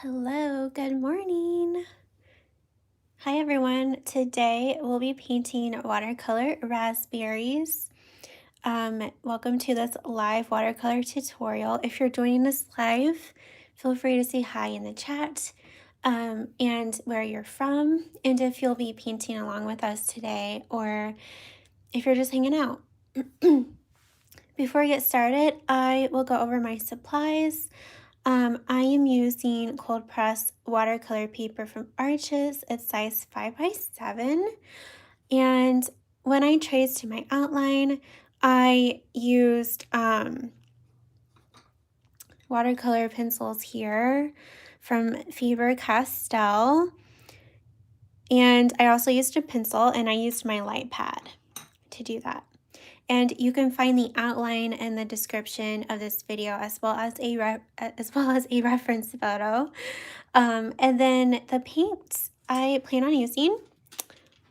Hello, good morning. Hi everyone. Today we'll be painting watercolor raspberries. Welcome to this live watercolor tutorial. If you're joining us live, feel free to say hi in the chat and where you're from, and if you'll be painting along with us today, or if you're just hanging out. Before we get started, I will go over my supplies. I am using cold press watercolor paper from Arches. It's size 5x7. And when I traced my outline, I used watercolor pencils here from Faber-Castell. And I also used a pencil, and I used my light pad to do that. And you can find the outline in the description of this video, as well as a reference photo. And then the paints I plan on using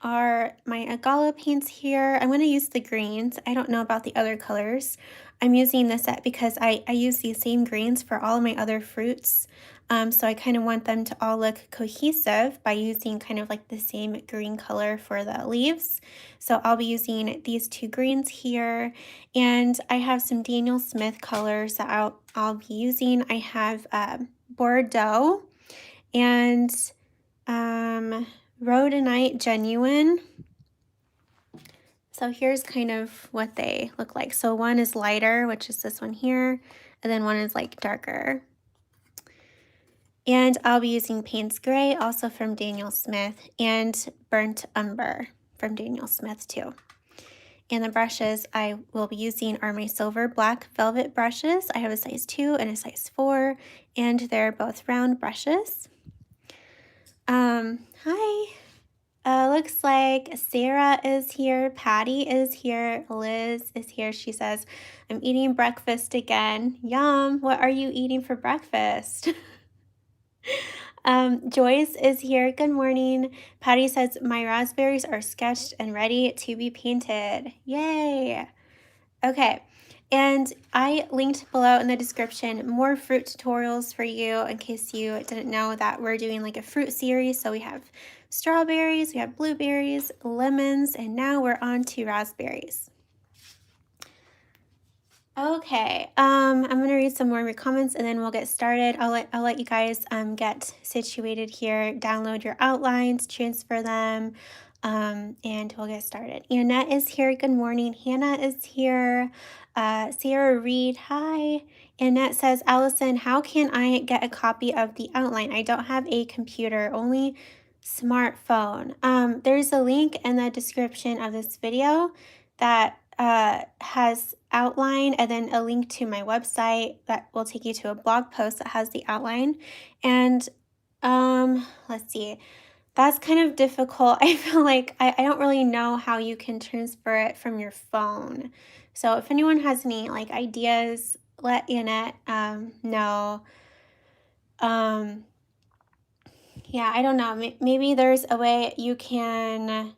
are my Agala paints here. I'm going to use the greens. I don't know about the other colors. I'm using this set because I use these same greens for all of my other fruits. So I kind of want them to all look cohesive by using kind of like the same green color for the leaves. So I'll be using these two greens here, and I have some Daniel Smith colors that I'll be using. I have Bordeaux and Rhodonite Genuine. So here's kind of what they look like. So one is lighter, which is this one here, and then one is like darker. And I'll be using Payne's Gray, also from Daniel Smith, and Burnt Umber from Daniel Smith too. And the brushes I will be using are my silver black velvet brushes. I have a size 2 and a size 4, and they're both round brushes. Hi. Looks like Sarah is here, Patty is here, Liz is here. She says, I'm eating breakfast again. Yum. What are you eating for breakfast? Joyce is here. Good morning. Patty says, my raspberries are sketched and ready to be painted. Yay. Okay. And I linked below in the description more fruit tutorials for you in case you didn't know that we're doing like a fruit series. So we have strawberries, we have blueberries, lemons, and now we're on to raspberries. Okay, I'm gonna read some more of your comments and then we'll get started. I'll let you guys get situated here, download your outlines, transfer them, and we'll get started. Annette is here. Good morning. Hannah is here. Sarah Reed, hi. Annette says, Allison, how can I get a copy of the outline? I don't have a computer, only smartphone. There's a link in the description of this video that has outline, and then a link to my website that will take you to a blog post that has the outline. And let's see, that's kind of difficult. I feel like I don't really know how you can transfer it from your phone. So if anyone has any like ideas, let Annette know. Yeah, I don't know. Maybe there's a way you can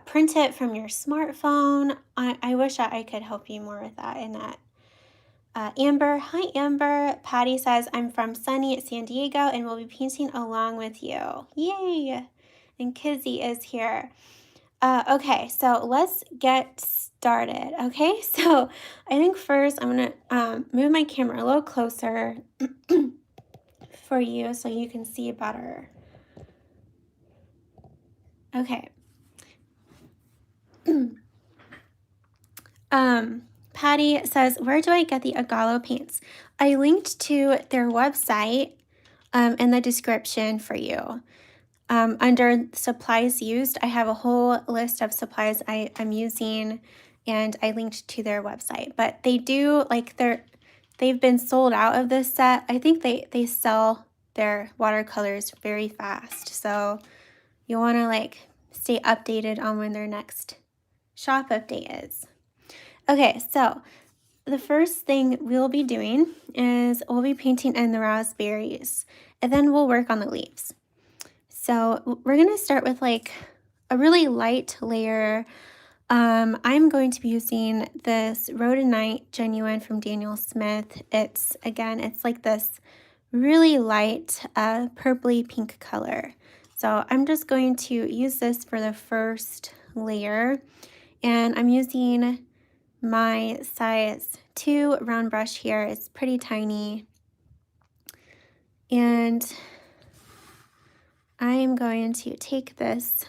print it from your smartphone. I wish I could help you more with that. Annette. Amber, hi Amber. Patty says, I'm from sunny San Diego and will be painting along with you. Yay! And Kizzy is here. Okay, so let's get started. Okay, so I think first I'm gonna move my camera a little closer for you so you can see better. Okay. Patty says, where do I get the Agalo paints? I linked to their website in the description for you. Under supplies used, I have a whole list of supplies I'm using, and I linked to their website. But they do, like, they've been sold out of this set. I think they sell their watercolors very fast. So you want to, like, stay updated on when their next shop update is. Okay, so the first thing we'll be doing is we'll be painting in the raspberries, and then we'll work on the leaves. So we're going to start with like a really light layer. I'm going to be using this Rhodonite Genuine from Daniel Smith. It's like this really light purpley pink color. So I'm just going to use this for the first layer, and I'm using my size 2 round brush here. It's pretty tiny, and I'm going to take this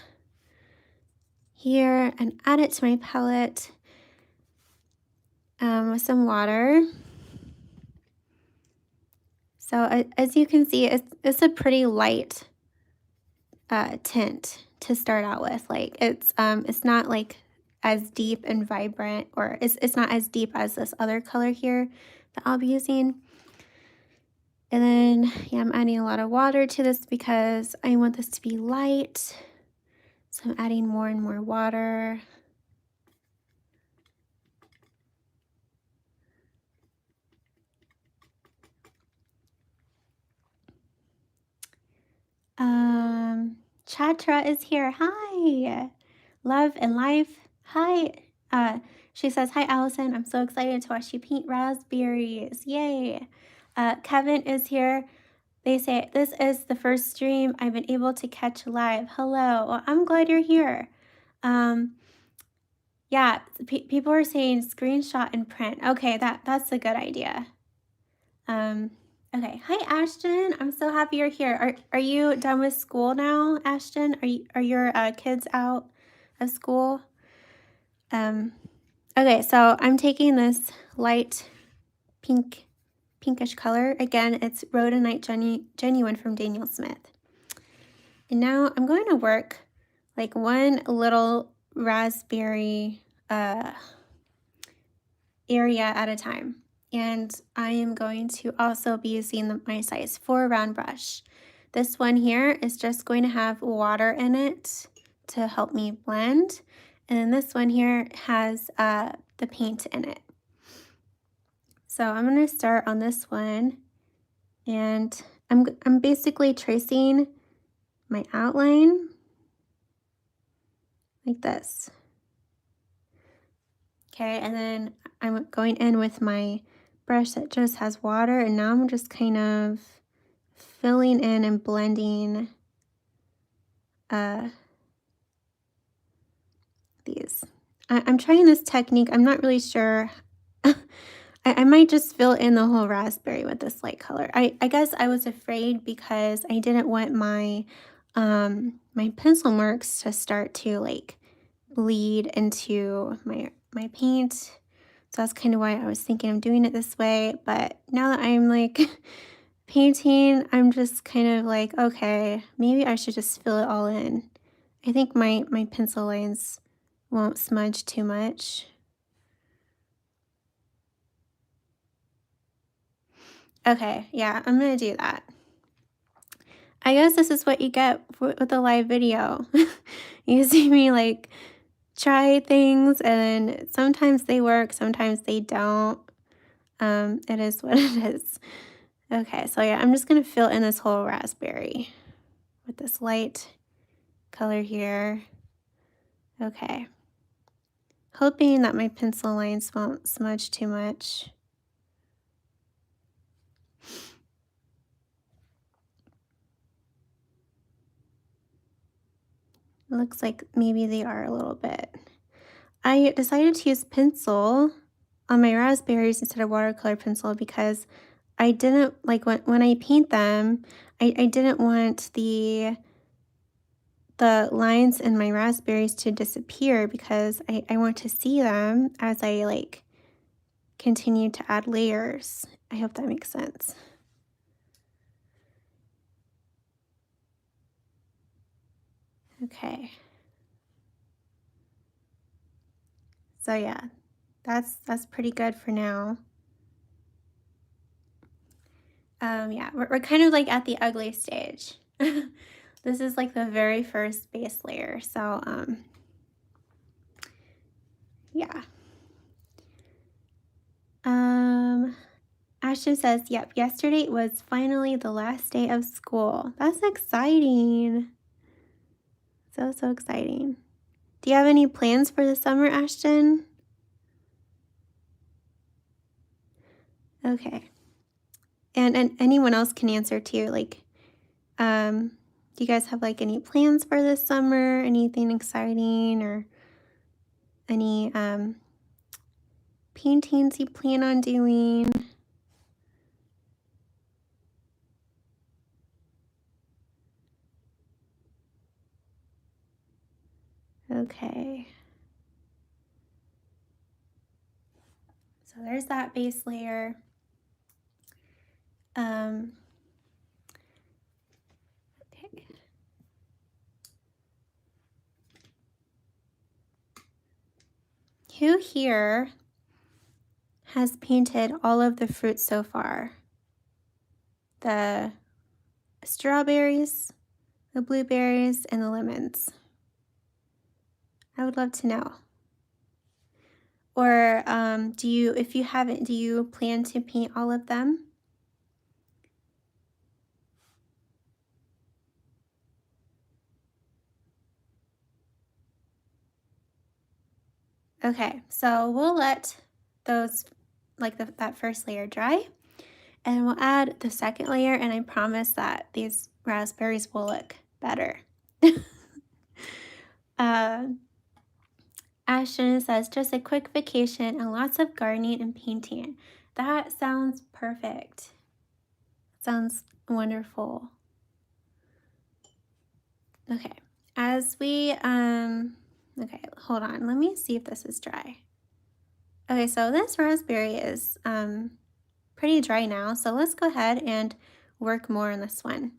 here and add it to my palette with some water. So as you can see, it's a pretty light tint to start out with. Like it's not like as deep and vibrant, or it's not as deep as this other color here that I'll be using. And then yeah, I'm adding a lot of water to this because I want this to be light. So I'm adding more and more water. Chatra is here. Hi. Love and life. Hi. She says, hi, Allison. I'm so excited to watch you paint raspberries. Yay. Kevin is here. They say, this is the first stream I've been able to catch live. Hello. Well, I'm glad you're here. Yeah, people are saying screenshot and print. Okay, that's a good idea. Okay. Hi, Ashton. I'm so happy you're here. Are you done with school now, Ashton? Are your kids out of school? Okay, so I'm taking this light pinkish color. Again, it's Rhodonite Genuine from Daniel Smith. And now I'm going to work like one little raspberry area at a time. And I am going to also be using my size 4 round brush. This one here is just going to have water in it to help me blend. And then this one here has the paint in it. So I'm going to start on this one, and I'm basically tracing my outline like this. Okay, and then I'm going in with my brush that just has water, and now I'm just kind of filling in and blending these. I'm trying this technique. I'm not really sure. I might just fill in the whole raspberry with this light color. I guess I was afraid because I didn't want my my pencil marks to start to like bleed into my paint. So that's kind of why I was thinking of doing it this way. But now that I'm like painting, I'm just kind of like, okay, maybe I should just fill it all in. I think my pencil lines won't smudge too much. Okay, yeah, I'm gonna do that. I guess this is what you get with a live video. You see me like try things, and sometimes they work, sometimes they don't. It is what it is. Okay, so yeah, I'm just gonna fill in this whole raspberry with this light color here. Okay. Hoping that my pencil lines won't smudge too much. It looks like maybe they are a little bit. I decided to use pencil on my raspberries instead of watercolor pencil because I didn't like when I paint them, I didn't want the lines in my raspberries to disappear because I want to see them as I like continue to add layers. I hope that makes sense. Okay. So yeah, that's pretty good for now. Yeah, we're kind of like at the ugly stage. This is like the very first base layer. So yeah. Ashton says, yep, yesterday was finally the last day of school. That's exciting. So exciting. Do you have any plans for the summer, Ashton? Okay. And anyone else can answer too. Like, do you guys have like any plans for this summer? Anything exciting or any paintings you plan on doing? Okay. So there's that base layer. Okay. Who here has painted all of the fruits so far? The strawberries, the blueberries, and the lemons. I would love to know. Or if you haven't, do you plan to paint all of them? Okay, so we'll let those, like that first layer dry, and we'll add the second layer, and I promise that these raspberries will look better. uh, Ashton says, just a quick vacation and lots of gardening and painting. That sounds perfect. Sounds wonderful. Okay, as we, okay, hold on. Let me see if this is dry. Okay, so this raspberry is pretty dry now, so let's go ahead and work more on this one.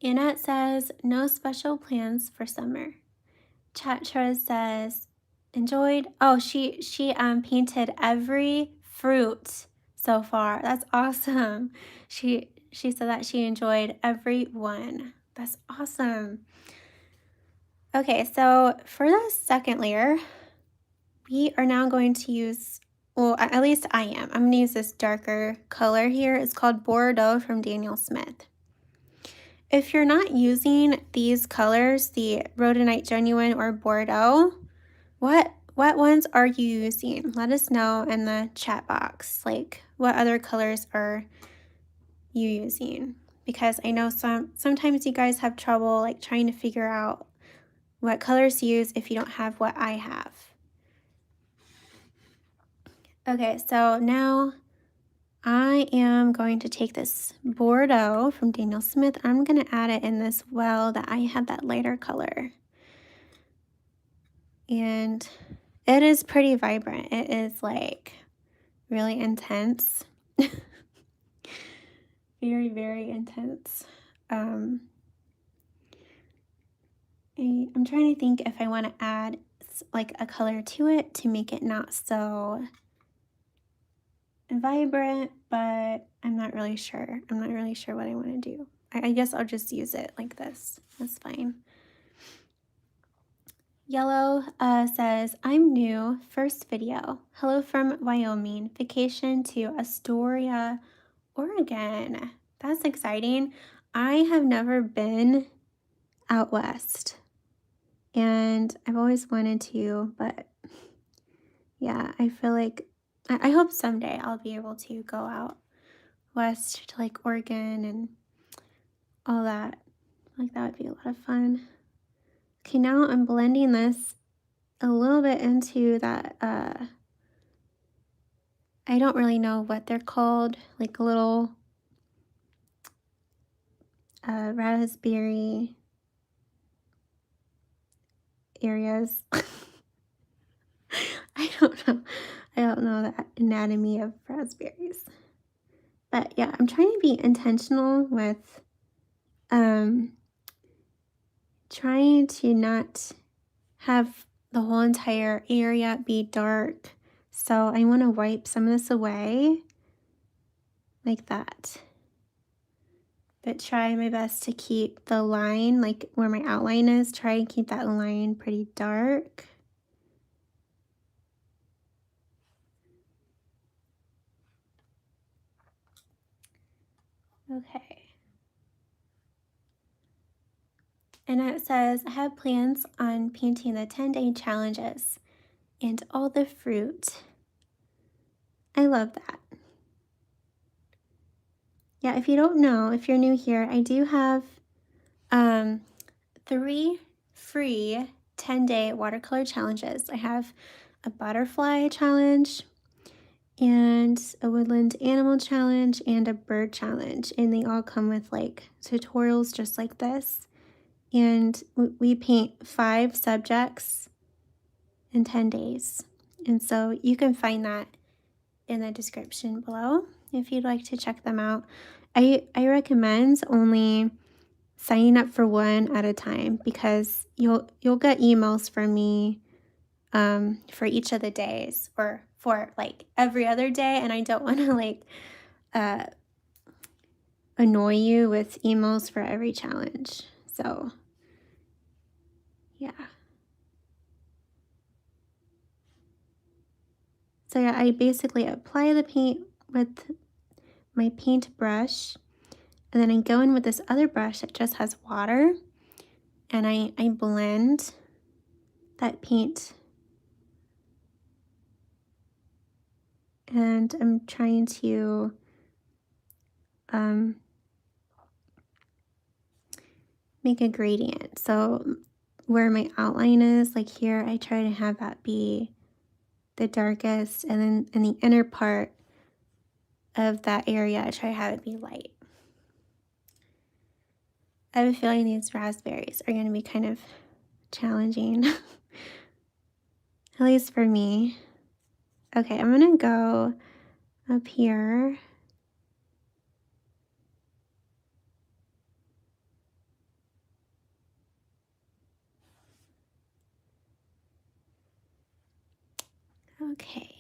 Annette says, no special plans for summer. Chatra says, enjoyed. Oh, she painted every fruit so far. That's awesome. She said that she enjoyed every one. That's awesome. Okay, so for the second layer, we are now going to use, well, at least I am. I'm going to use this darker color here. It's called Bordeaux from Daniel Smith. If you're not using these colors, the Rhodonite Genuine or Bordeaux, what ones are you using? Let us know in the chat box. Like, what other colors are you using? Because I know sometimes you guys have trouble like trying to figure out what colors to use if you don't have what I have. Okay, so now I am going to take this Bordeaux from Daniel Smith. I'm going to add it in this well that I have that lighter color. And it is pretty vibrant. It is like really intense. Very, very intense. I'm trying to think if I want to add like a color to it to make it not so vibrant, but I'm not really sure. I'm not really sure what I want to do. I guess I'll just use it like this. That's fine. Yellow says, I'm new, first video. Hello from Wyoming, vacation to Astoria, Oregon. That's exciting. I have never been out west, and I've always wanted to, but yeah, I feel like I hope someday I'll be able to go out west to like Oregon and all that. Like that would be a lot of fun. Okay, now I'm blending this a little bit into that, I don't really know what they're called, like little raspberry areas. I don't know. I don't know the anatomy of raspberries. But yeah, I'm trying to be intentional with trying to not have the whole entire area be dark. So I want to wipe some of this away like that. But try my best to keep the line, like where my outline is, try and keep that line pretty dark. Okay. And it says, I have plans on painting the 10-day challenges and all the fruit. I love that. Yeah, if you don't know, if you're new here, I do have 3 free 10-day watercolor challenges. I have a butterfly challenge and a woodland animal challenge and a bird challenge, and they all come with like tutorials just like this. And we paint 5 subjects in 10 days. And so you can find that in the description below if you'd like to check them out. I recommend only signing up for one at a time because you'll get emails from me for each of the days or for like every other day, and I don't want to like uh, annoy you with emails for every challenge. So yeah. So yeah, I basically apply the paint with my paint brush, and then I go in with this other brush that just has water, and I blend that paint, and I'm trying to um, make a gradient. So where my outline is, like here, I try to have that be the darkest, and then in the inner part of that area, I try to have it be light. I have a feeling these raspberries are going to be kind of challenging, at least for me. Okay, I'm going to go up here. Okay.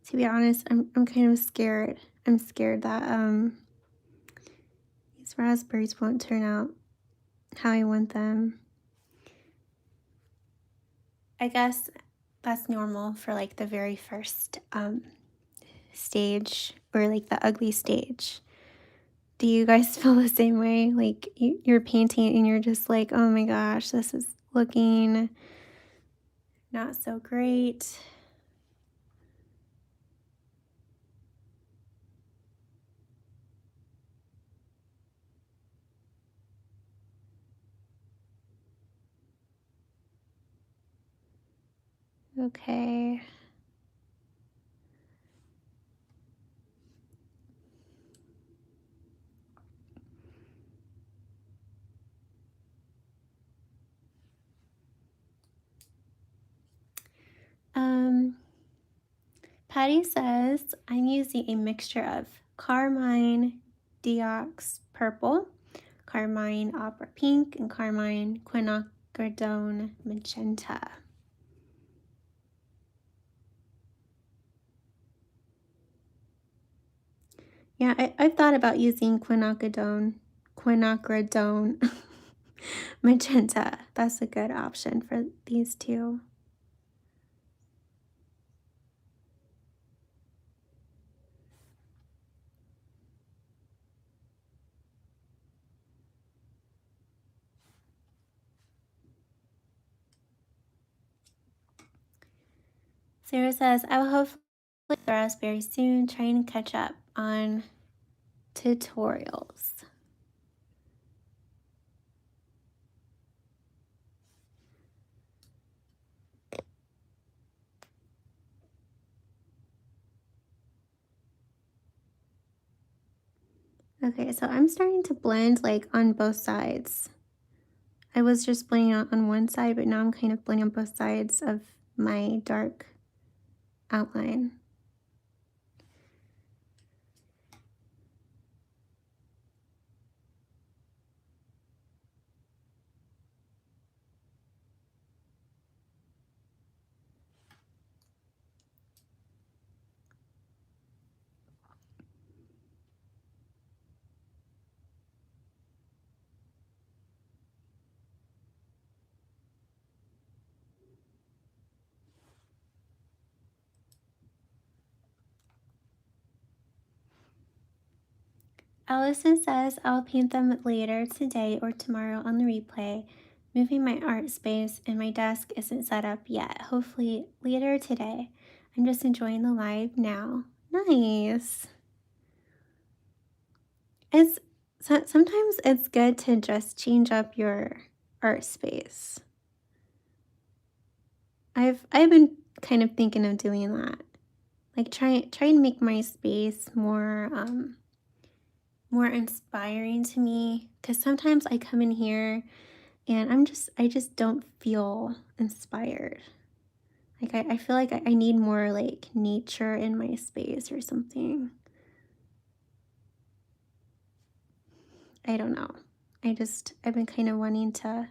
To be honest, I'm kind of scared. I'm scared that these raspberries won't turn out how I want them. I guess that's normal for like the very first stage, or like the ugly stage. Do you guys feel the same way? Like you're painting and you're just like, oh my gosh, this is looking not so great. Okay. Um, Patty says, I'm using a mixture of carmine deox purple, carmine opera pink, and carmine quinacridone magenta. Yeah, I've thought about using quinacridone magenta. That's a good option for these two. Sarah says, I will hopefully get the raspberry soon, trying to catch up on tutorials. Okay, so I'm starting to blend like on both sides. I was just blending on one side, but now I'm kind of blending on both sides of my dark outline. Allison says, I'll paint them later today or tomorrow on the replay. Moving my art space and my desk isn't set up yet. Hopefully later today. I'm just enjoying the live now. Nice. Sometimes it's good to just change up your art space. I've been kind of thinking of doing that. Like try and make my space more more inspiring to me, because sometimes I come in here and I just don't feel inspired. Like I feel like I need more like nature in my space or something. I don't know. I've been kind of wanting to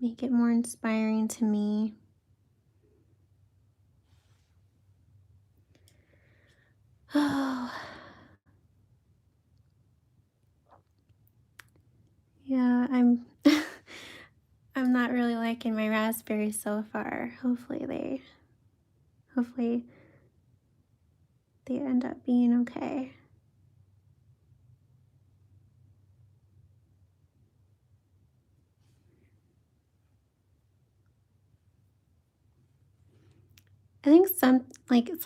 make it more inspiring to me. Oh, yeah, I'm not really liking my raspberries so far. Hopefully they end up being okay. I think some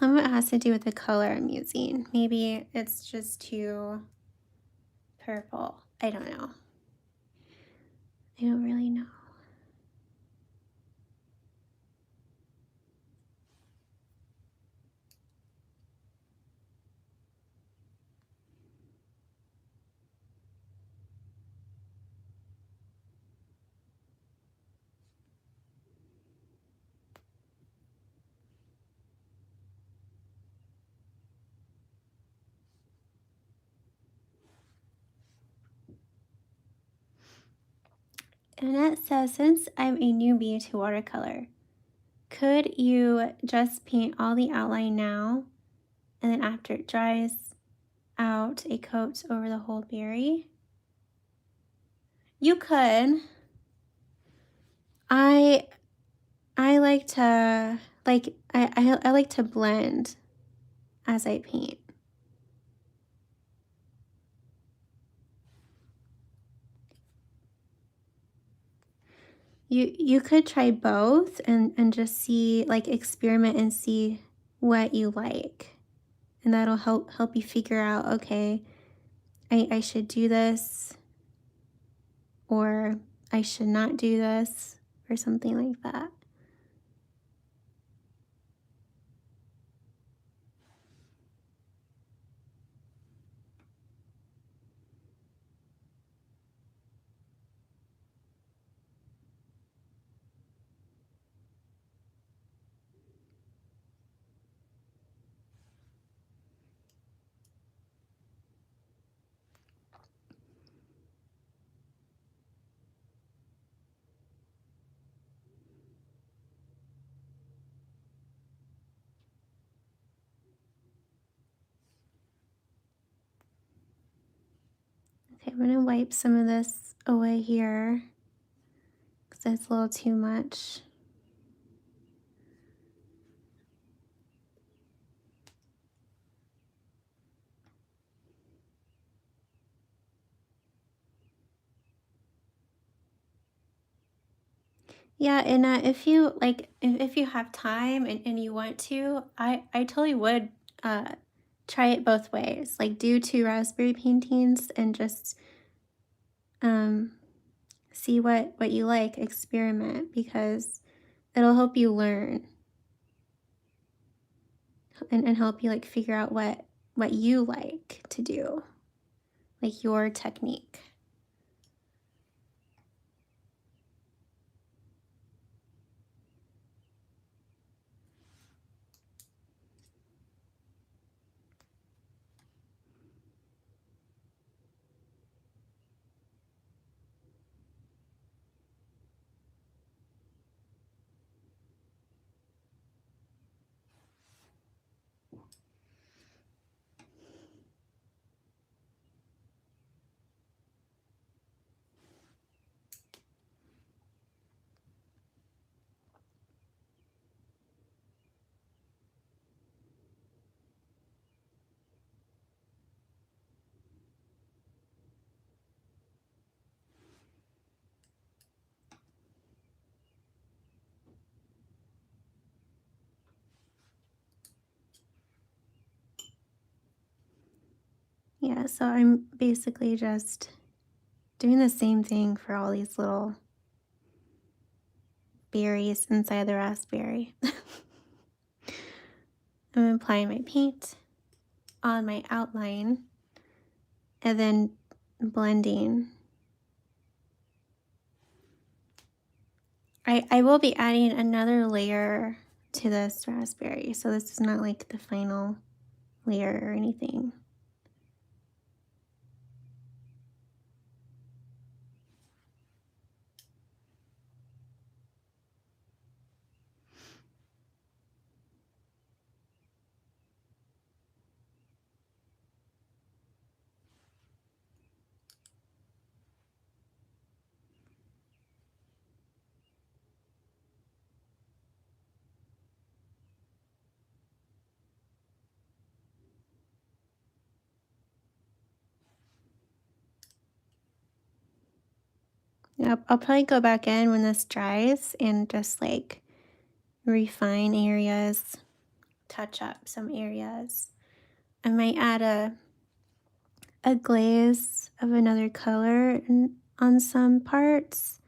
of it has to do with the color I'm using. Maybe it's just too purple. I don't know. I don't really know. Annette says, since I'm a newbie to watercolor, could you just paint all the outline now and then after it dries out a coat over the whole berry? You could. I like to I like to blend as I paint. You could try both and just see, like, experiment and see what you like. And that'll help you figure out, okay, I should do this or I should not do this or something like that. Okay, I'm gonna wipe some of this away here because that's a little too much. Yeah, and if you like, if you have time and you want to, I totally would try it both ways. Like do 2 raspberry paintings and just um see what you like, experiment, because it'll help you learn and help you like figure out what you like to do, like your technique. Yeah, so I'm basically just doing the same thing for all these little berries inside the raspberry. I'm applying my paint on my outline and then blending. I will be adding another layer to this raspberry, so this is not like the final layer or anything. Yep, I'll probably go back in when this dries and just like refine areas, touch up some areas. I might add a glaze of another color on some parts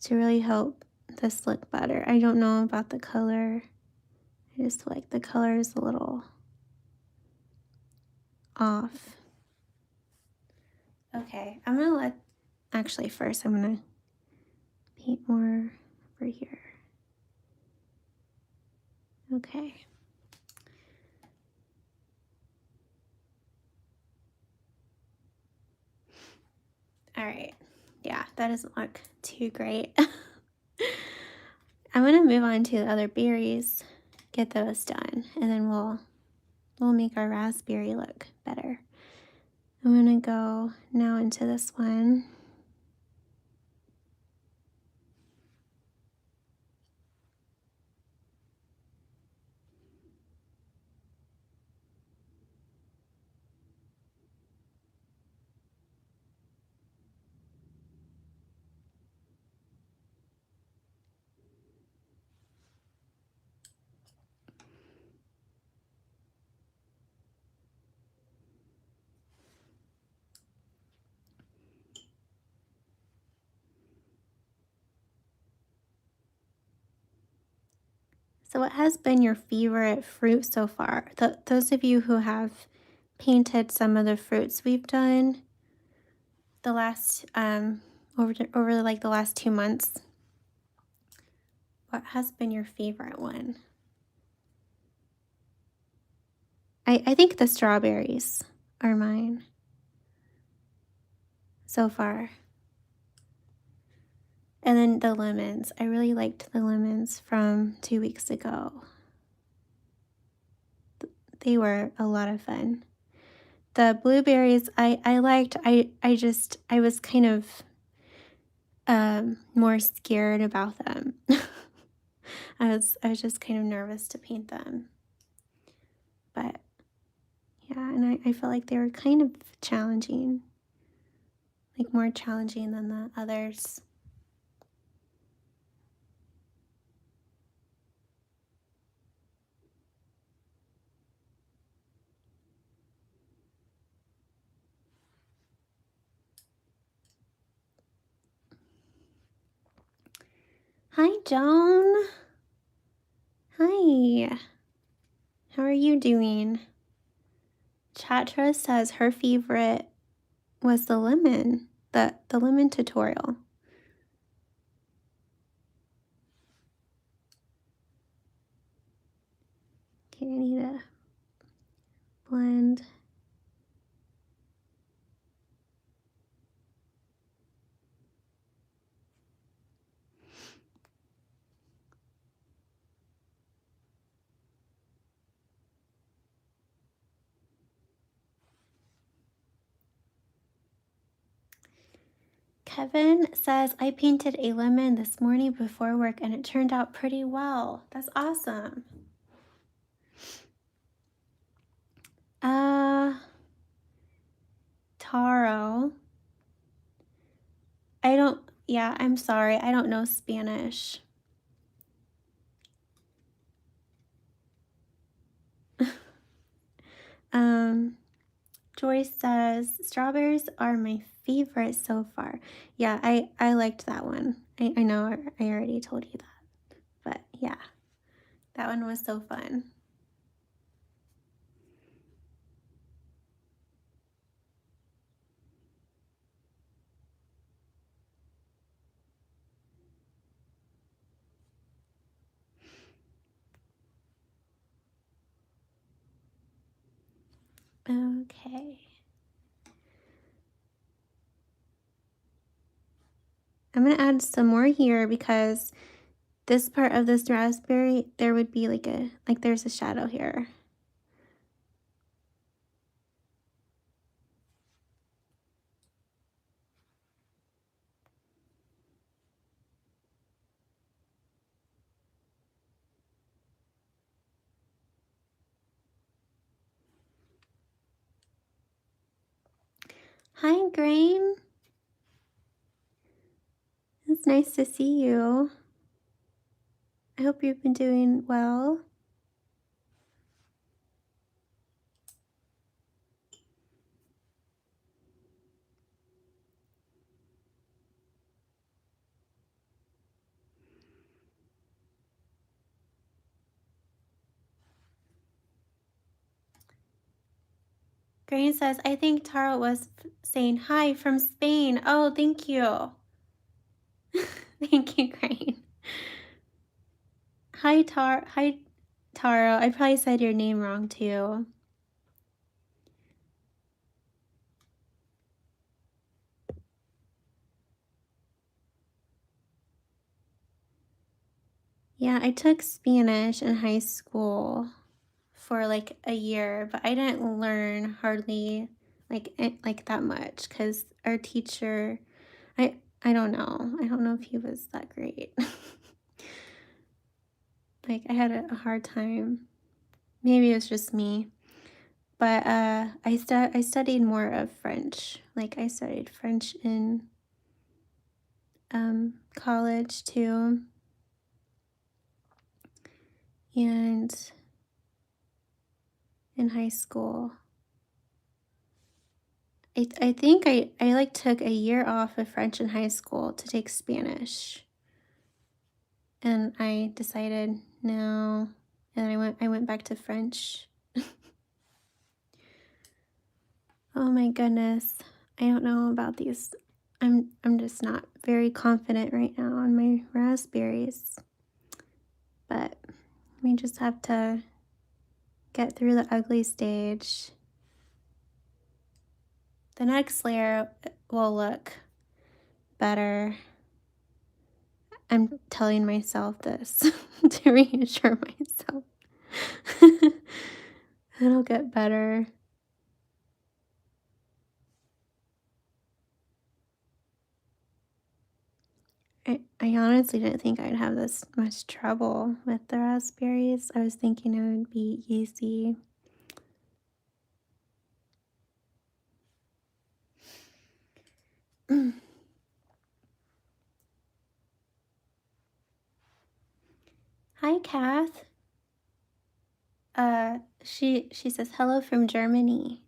to really help this look better. I don't know about the color. I just feel like the color is a little off. Okay, actually first I'm gonna paint more over here. Okay. All right. Yeah, that doesn't look too great. I'm gonna move on to the other berries, get those done, and then we'll make our raspberry look better. I'm gonna go now into this one. So what has been your favorite fruit so far? Those of you who have painted some of the fruits we've done the last over like the last 2 months, what has been your favorite one? I think the strawberries are mine so far. And then the lemons. I really liked the lemons from 2 weeks ago. They were a lot of fun. The blueberries I liked. I was kind of more scared about them. I was just kind of nervous to paint them. But yeah, and I felt like they were kind of challenging. Like more challenging than the others. Hi, Joan. Hi. How are you doing? Chatra says her favorite was the lemon, the lemon tutorial. Okay, I need to blend. Kevin says, I painted a lemon this morning before work and it turned out pretty well. That's awesome. Taro. I'm sorry. I don't know Spanish. Joyce says, strawberries are my favorite so far. Yeah, I liked that one. I know I already told you that. But yeah, that one was so fun. Okay. I'm gonna add some more here because this part of this raspberry, there would be like there's a shadow here. Hi, Grain. It's nice to see you. I hope you've been doing well. Grain says, I think Tara was saying hi from Spain. Oh, thank you. Thank you, Grain. Hi, Tara. I probably said your name wrong too. Yeah, I took Spanish in high school for like a year, but I didn't learn hardly like that much because our teacher, I don't know. I don't know if he was that great. Like I had a hard time. Maybe it was just me. But I studied more of French. Like I studied French in college too. And in high school. I think I like took a year off of French in high school to take Spanish. And I decided no, and I went back to French. Oh my goodness. I don't know about these. I'm just not very confident right now on my raspberries. But we just have to get through the ugly stage. The next layer will look better. I'm telling myself this to reassure myself. It'll get better. I honestly didn't think I'd have this much trouble with the raspberries. I was thinking it would be easy. Hi, Kath. She says hello from Germany.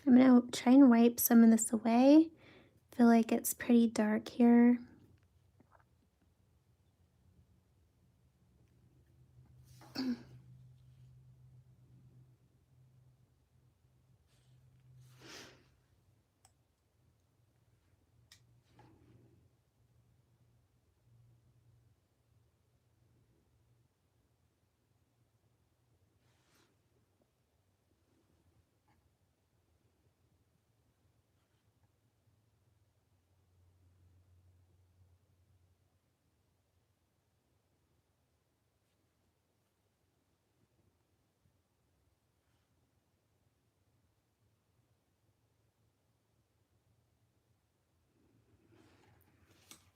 I'm gonna try and wipe some of this away. I feel like it's pretty dark here.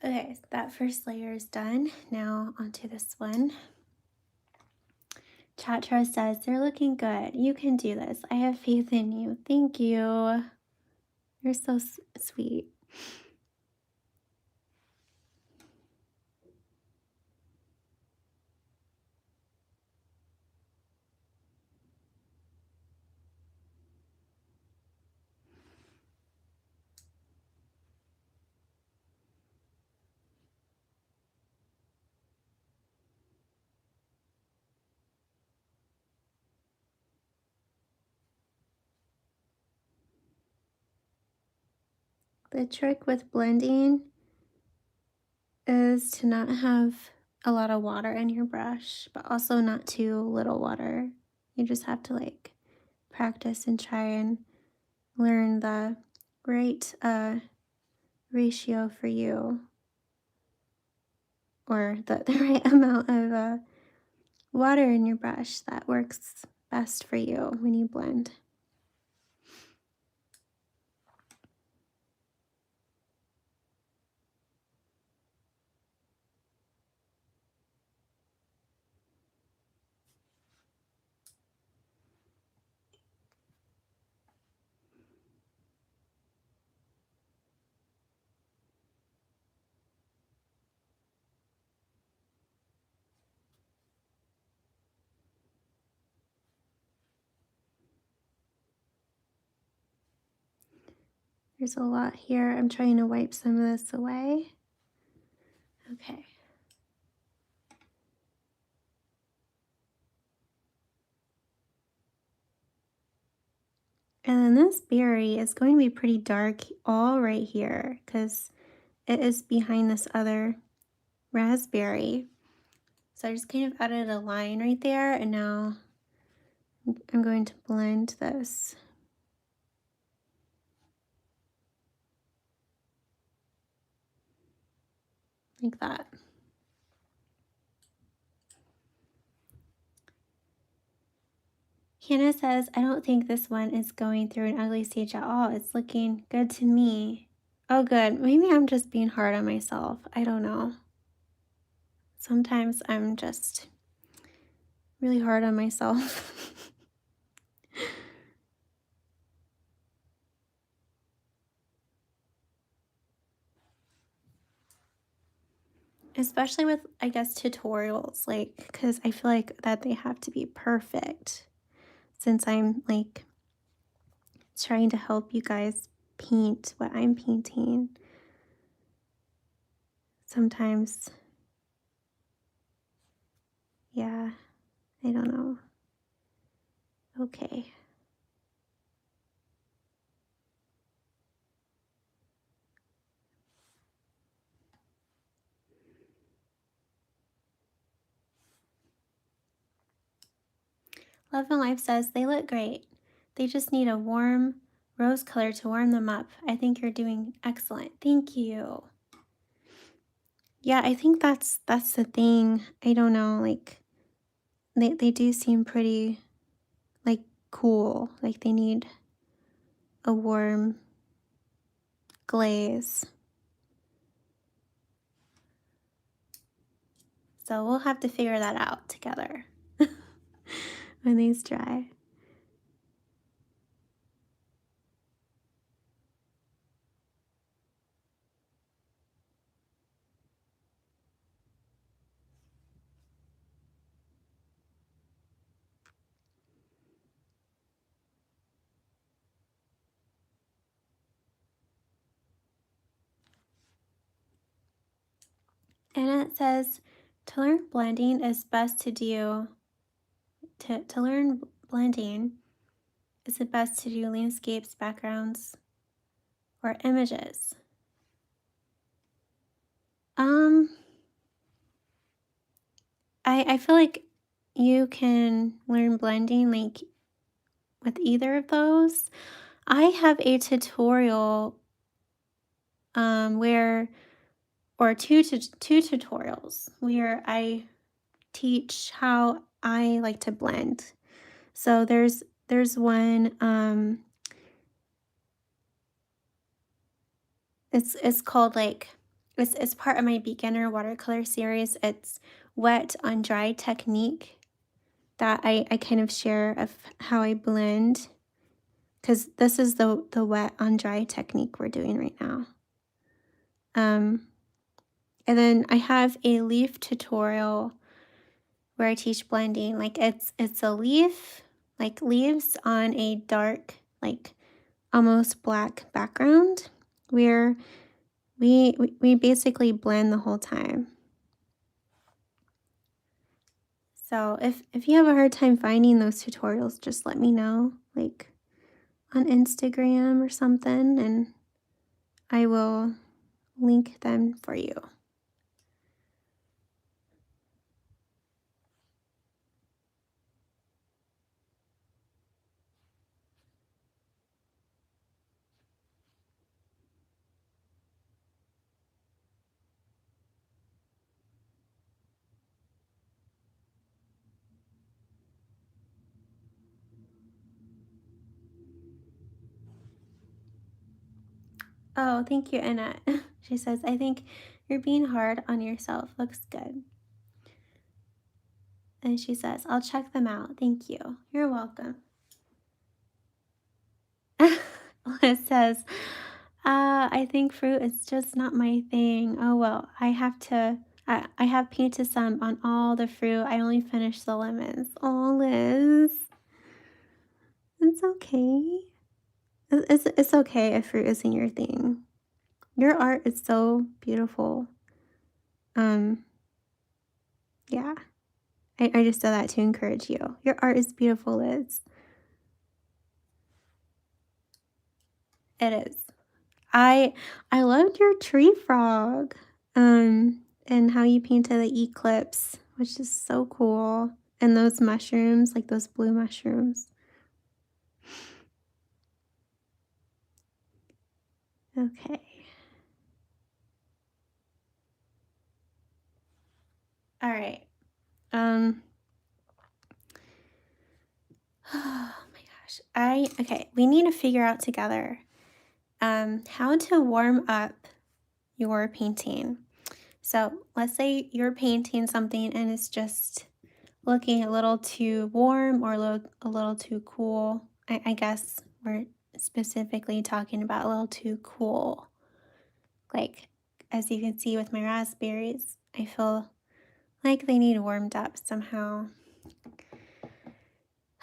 Okay, so that first layer is done. Now onto this one. Chatra says, they're looking good. You can do this. I have faith in you. Thank you. You're so sweet. The trick with blending is to not have a lot of water in your brush, but also not too little water. You just have to like practice and try and learn the right ratio for you, or the right amount of water in your brush that works best for you when you blend. There's a lot here. I'm trying to wipe some of this away. Okay. And then this berry is going to be pretty dark all right here because it is behind this other raspberry. So I just kind of added a line right there, and now I'm going to blend this. Like that. Hannah says, I don't think this one is going through an ugly stage at all. It's looking good to me. Oh, good. Maybe I'm just being hard on myself. I don't know. Sometimes I'm just really hard on myself. Especially with, I guess, tutorials, like, because I feel like that they have to be perfect since I'm like trying to help you guys paint what I'm painting. Sometimes, yeah, I don't know. Okay. Love and Life says, they look great. They just need a warm rose color to warm them up. I think you're doing excellent. Thank you. Yeah, I think that's the thing. I don't know, like they do seem pretty like cool. Like they need a warm glaze. So we'll have to figure that out together when these dry. And it says to learn blending is best to do to learn blending is it best to do landscapes, backgrounds, or images? Um I feel like you can learn blending like with either of those. I have a tutorial where or two tutorials where I teach how I like to blend. So there's one it's called like it's part of my beginner watercolor series. It's wet on dry technique that I kind of share of how I blend, because this is the wet on dry technique we're doing right now. And then I have a leaf tutorial where I teach blending. Like it's a leaf, like leaves on a dark, like almost black background, where we basically blend the whole time. So if you have a hard time finding those tutorials, just let me know, like on Instagram or something, and I will link them for you. Oh, thank you, Annette. She says, I think you're being hard on yourself. Looks good. And she says, I'll check them out. Thank you. You're welcome. Liz says, I think fruit is just not my thing. Oh, well, I have painted some on all the fruit. I only finished the lemons. Oh, Liz. It's okay. It's okay if fruit isn't your thing. Your art is so beautiful. Yeah. I just said that to encourage you. Your art is beautiful, Liz. It is. I loved your tree frog. And how you painted the eclipse, which is so cool. And those mushrooms, like those blue mushrooms. Okay. All right. Oh my gosh. Okay, we need to figure out together how to warm up your painting. So let's say you're painting something and it's just looking a little too warm or a little too cool. I guess we're specifically talking about a little too cool. Like, as you can see with my raspberries, I feel like they need warmed up somehow.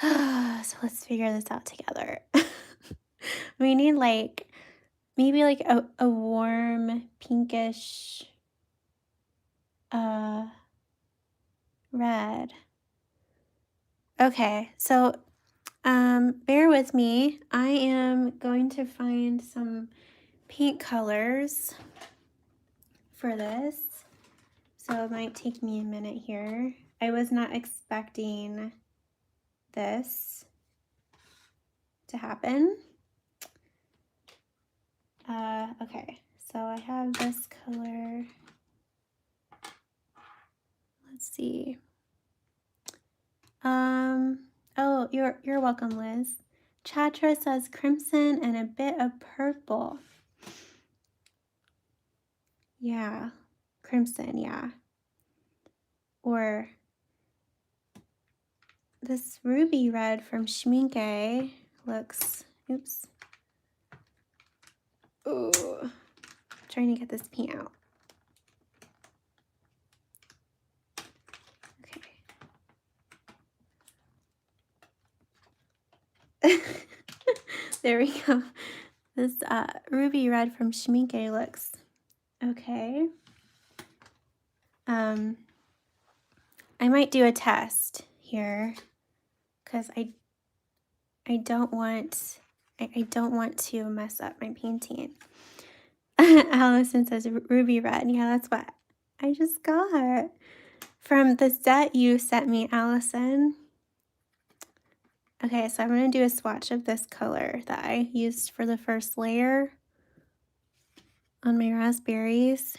So let's figure this out together. We need like maybe like a warm pinkish red. Okay, so bear with me. I am going to find some paint colors for this. So it might take me a minute here. I was not expecting this to happen. Okay, so I have this color. Let's see. Oh, you're welcome, Liz. Chatra says crimson and a bit of purple. Yeah, crimson, yeah. Or this ruby red from Schminke looks, oops. Ooh, trying to get this paint out. Okay. There we go. This ruby red from Schminke looks okay. I might do a test here because I don't want to mess up my painting. Allison says ruby red. Yeah, that's what I just got from the set you sent me, Allison. Okay, so I'm going to do a swatch of this color that I used for the first layer on my raspberries.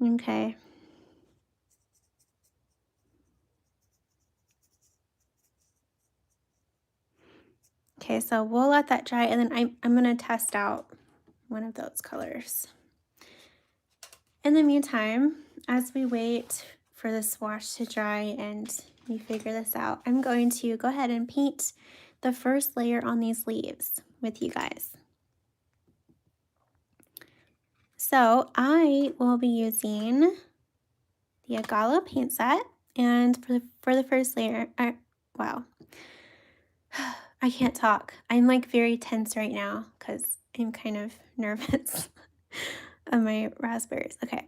Okay. Okay, so we'll let that dry, and then I'm going to test out one of those colors. In the meantime, as we wait for the swatch to dry and we figure this out, I'm going to go ahead and paint the first layer on these leaves with you guys. So I will be using the Agalo paint set, and for the first layer, wow, I can't talk. I'm like very tense right now because I'm kind of nervous of my raspberries. Okay,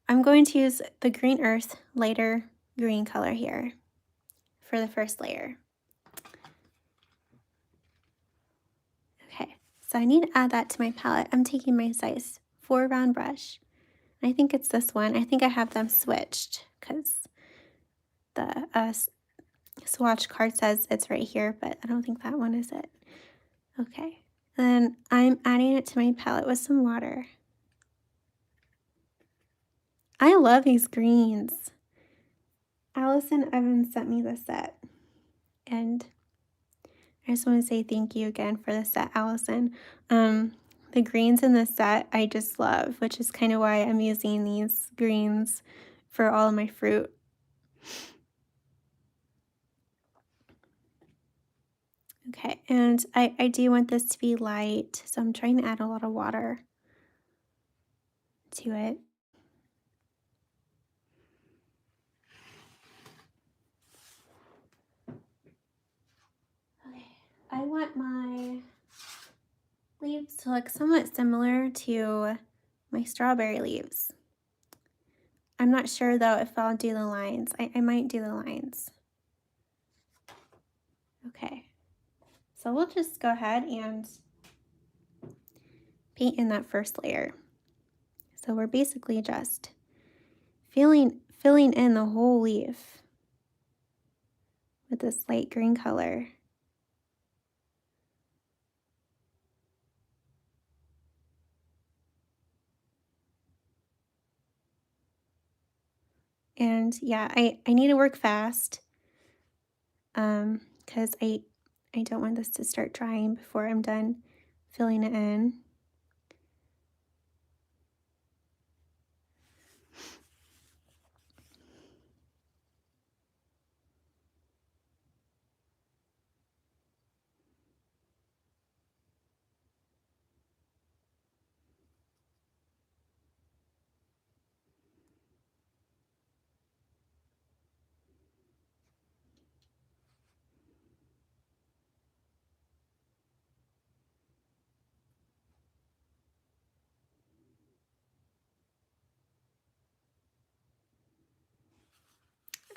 I'm going to use the Green Earth lighter green color here for the first layer. Okay, so I need to add that to my palette. I'm taking my size 4 round brush. I think it's this one. I think I have them switched because the swatch card says it's right here, but I don't think that one is it. Okay, then I'm adding it to my palette with some water. I love these greens. Allison Evans sent me this set, and I just want to say thank you again for the set, Allison. The greens in this set I just love, which is kind of why I'm using these greens for all of my fruit. Okay, and I do want this to be light, so I'm trying to add a lot of water to it. Okay, I want my leaves to look somewhat similar to my strawberry leaves. I'm not sure though if I'll do the lines. I might do the lines. Okay, so we'll just go ahead and paint in that first layer. So we're basically just filling in the whole leaf with this light green color. And yeah, I need to work fast because I don't want this to start drying before I'm done filling it in.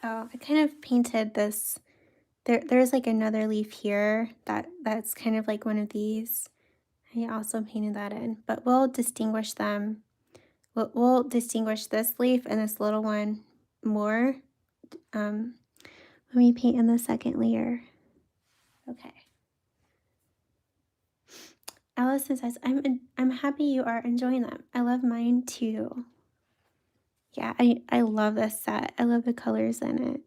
Oh, I kind of painted this. There's like another leaf here that's kind of like one of these. I also painted that in, but we'll distinguish them. We'll distinguish this leaf and this little one more when we paint in the second layer. Okay. Allison says, I'm happy you are enjoying them. I love mine too. Yeah, I love this set. I love the colors in it.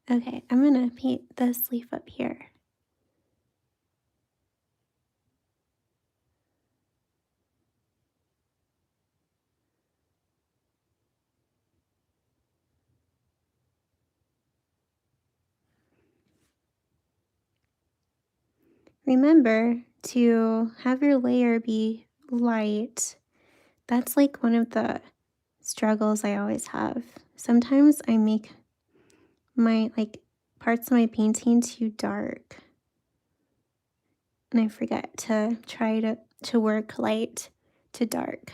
Okay, I'm gonna paint this leaf up here. Remember to have your layer be light. That's like one of the struggles I always have. Sometimes I make my parts of my painting too dark. And I forget to try to work light to dark.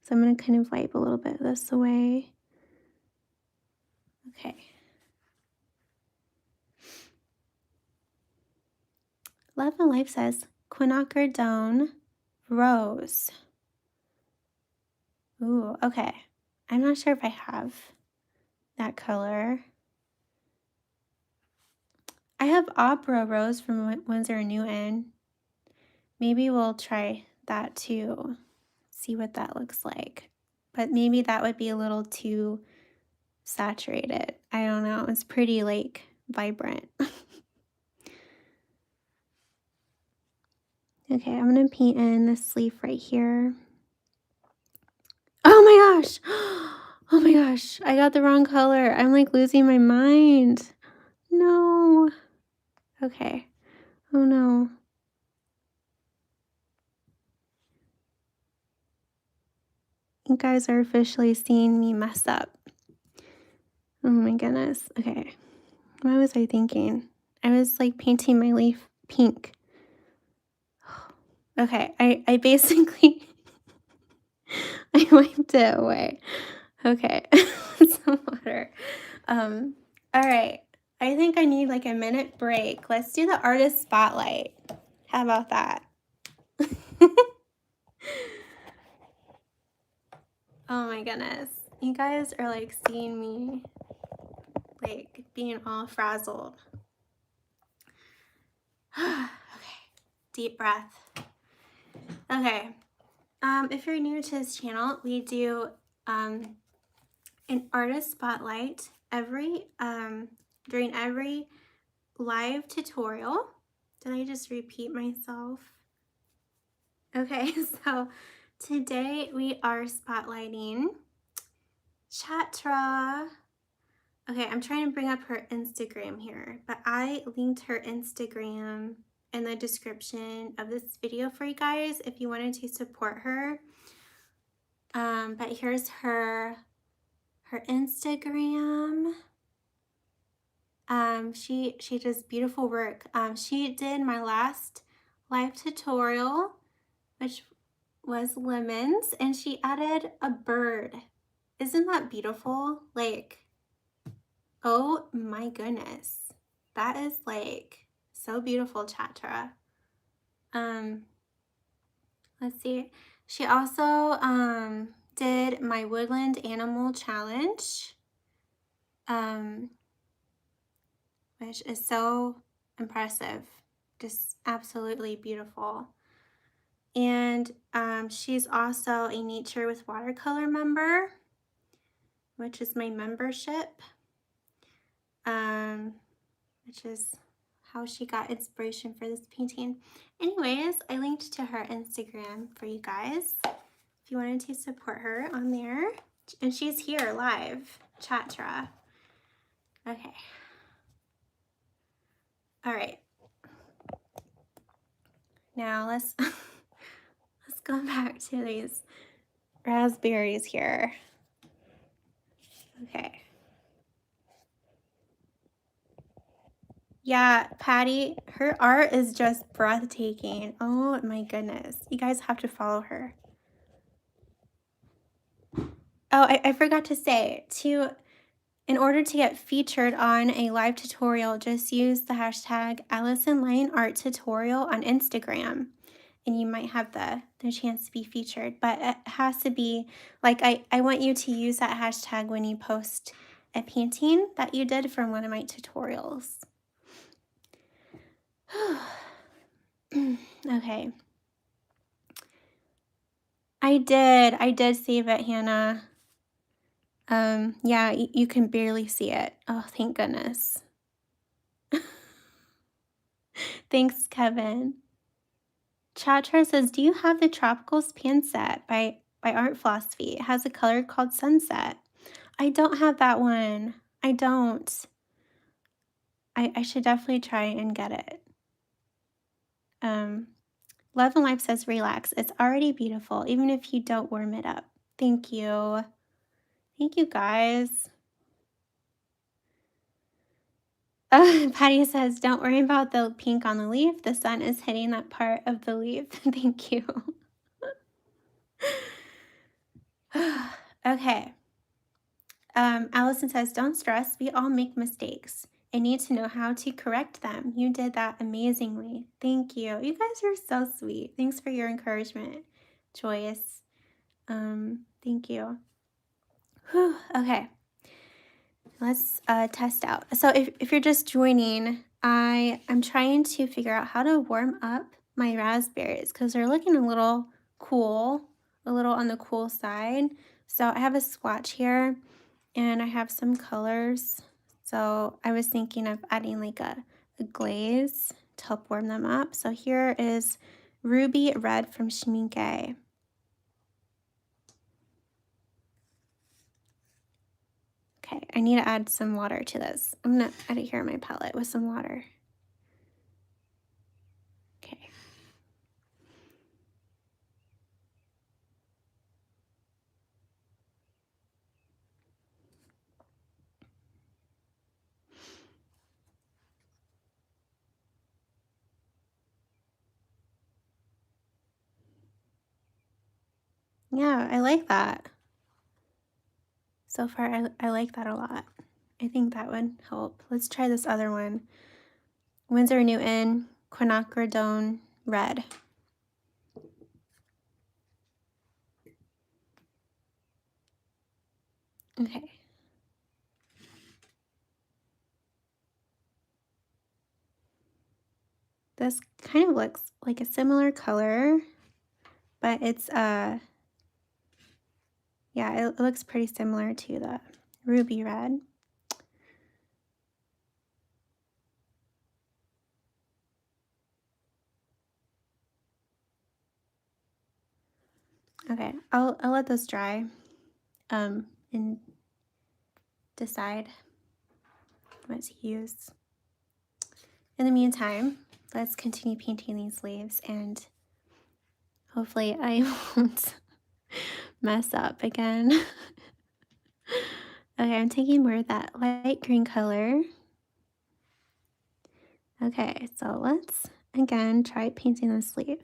So I'm going to kind of wipe a little bit of this away. Okay. Love and Life says, Quinacridone Rose. Ooh, okay. I'm not sure if I have that color. I have Opera Rose from Winsor & Newton. Maybe we'll try that too. See what that looks like. But maybe that would be a little too saturated. I don't know. It's pretty like vibrant. Okay, I'm gonna paint in this leaf right here. Oh my gosh! Oh my gosh, I got the wrong color. I'm like losing my mind. No. Okay. Oh no. You guys are officially seeing me mess up. Oh my goodness. Okay. What was I thinking? I was like painting my leaf pink. Okay, I basically I wiped it away. Okay. Some water. All right. I think I need like a minute break. Let's do the artist spotlight. How about that? Oh my goodness. You guys are like seeing me like being all frazzled. Okay. Deep breath. Okay. If you're new to this channel, we do an artist spotlight every during every live tutorial. Did I just repeat myself? Okay, so today we are spotlighting Chatra. Okay, I'm trying to bring up her Instagram here, but I linked her Instagram in the description of this video for you guys if you wanted to support her. But here's her Instagram. She does beautiful work. She did my last live tutorial, which was lemons, and she added a bird. Isn't that beautiful? Like, oh my goodness. That is like so beautiful, Chatra. Let's see. She also did my woodland animal challenge. Which is so impressive, just absolutely beautiful. And she's also a Nature with Watercolor member, which is my membership, which is how she got inspiration for this painting. Anyways, I linked to her Instagram for you guys if you wanted to support her on there. And she's here live, Chatra. Okay. All right. Now let's let's go back to these raspberries here. Okay. Yeah, Patty, her art is just breathtaking. Oh my goodness. You guys have to follow her. Oh, I forgot to say, in order to get featured on a live tutorial, just use the hashtag AllisonLionArtTutorial on Instagram, and you might have the chance to be featured. But it has to be, like, I want you to use that hashtag when you post a painting that you did from one of my tutorials. Okay. I did save it, Hannah. Yeah, you can barely see it. Oh, thank goodness. Thanks, Kevin. Chatra says, do you have the Tropicals pan set by Art Philosophy? It has a color called Sunset. I don't have that one. I don't. I should definitely try and get it. Love and Life says, relax. It's already beautiful, even if you don't warm it up. Thank you. Thank you, guys. Patty says, don't worry about the pink on the leaf. The sun is hitting that part of the leaf. Thank you. Okay. Allison says, don't stress. We all make mistakes. I need to know how to correct them. You did that amazingly. Thank you. You guys are so sweet. Thanks for your encouragement, Joyce. Thank you. Whew. Okay. Let's test out. So if you're just joining, I'm trying to figure out how to warm up my raspberries because they're looking a little cool, a little on the cool side. So I have a swatch here and I have some colors. So I was thinking of adding like a glaze to help warm them up. So here is Ruby Red from Schmincke. Okay, I need to add some water to this. I'm gonna add it here on my palette with some water. Okay. Yeah, I like that. So far, I like that a lot. I think that would help. Let's try this other one. Winsor Newton, Quinacridone Red. Okay. This kind of looks like a similar color, but it's, yeah, it looks pretty similar to the Ruby Red. Okay, I'll let those dry, and decide what to use. In the meantime, let's continue painting these leaves, and hopefully I won't mess up again. Okay, I'm taking more of that light green color. Okay, so let's again try painting this leaf.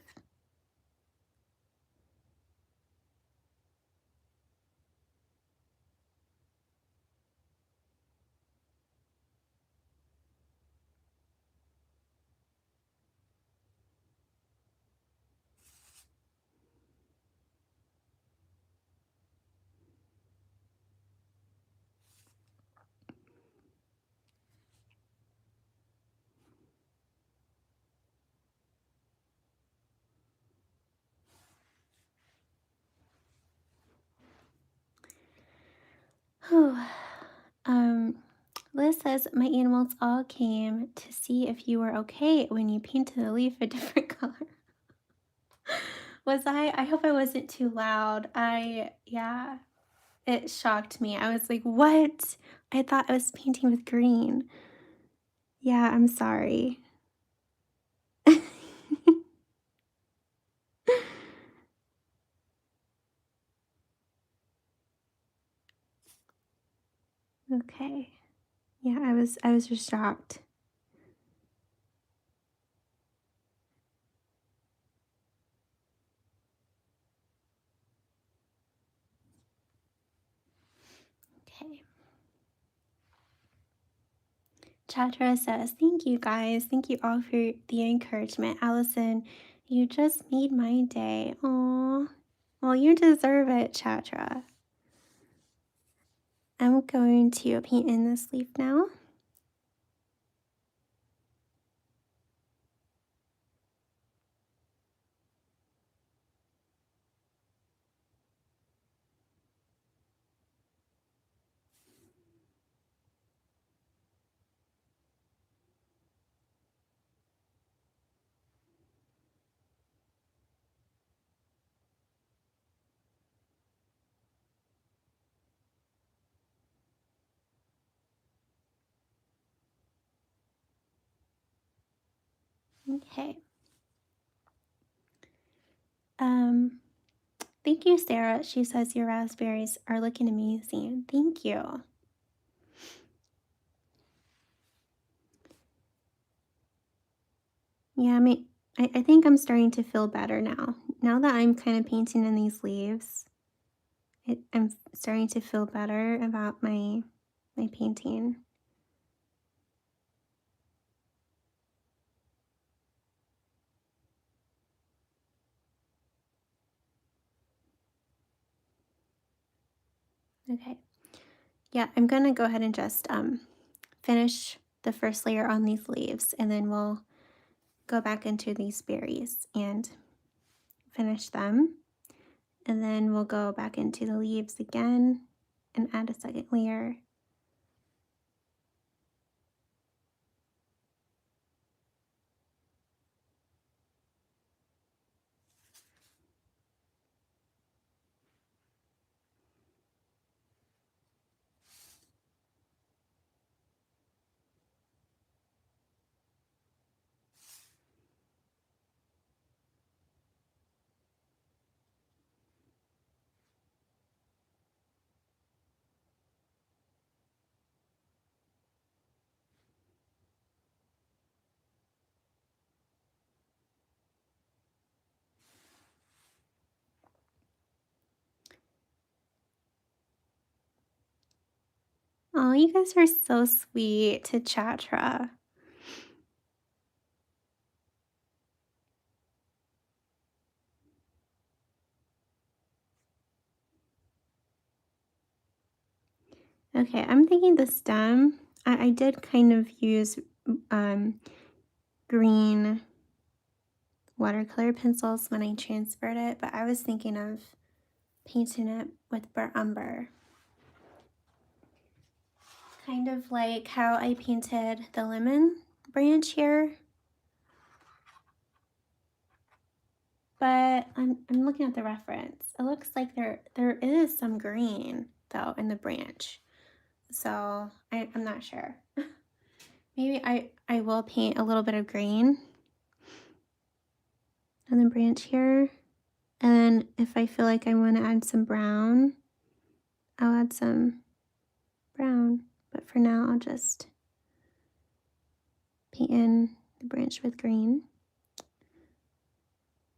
Whew. Liz says, my animals all came to see if you were okay when you painted the leaf a different color. Was I? I hope I wasn't too loud. Yeah, it shocked me. I was like, what? I thought I was painting with green. Yeah, I'm sorry. Okay. Yeah, I was just shocked. Okay. Chatra says, thank you guys. Thank you all for the encouragement. Allison, you just made my day. Aw. Well, you deserve it, Chatra. I'm going to paint in this leaf now. Okay. Thank you, Sarah. She says your raspberries are looking amazing. Thank you. Yeah, I think I'm starting to feel better now. Now that I'm kind of painting in these leaves, I'm starting to feel better about my painting. Okay. Yeah, I'm gonna go ahead and just finish the first layer on these leaves, and then we'll go back into these berries and finish them. And then we'll go back into the leaves again and add a second layer. Oh, you guys are so sweet to Chatra. Okay, I'm thinking the stem. I did kind of use um, green watercolor pencils when I transferred it, but I was thinking of painting it with burnt umber. Kind of like how I painted the lemon branch here. But I'm looking at the reference. It looks like there is some green though in the branch. So I'm not sure. Maybe I will paint a little bit of green on the branch here. And then if I feel like I want to add some brown, I'll add some brown. But for now, I'll just paint in the branch with green.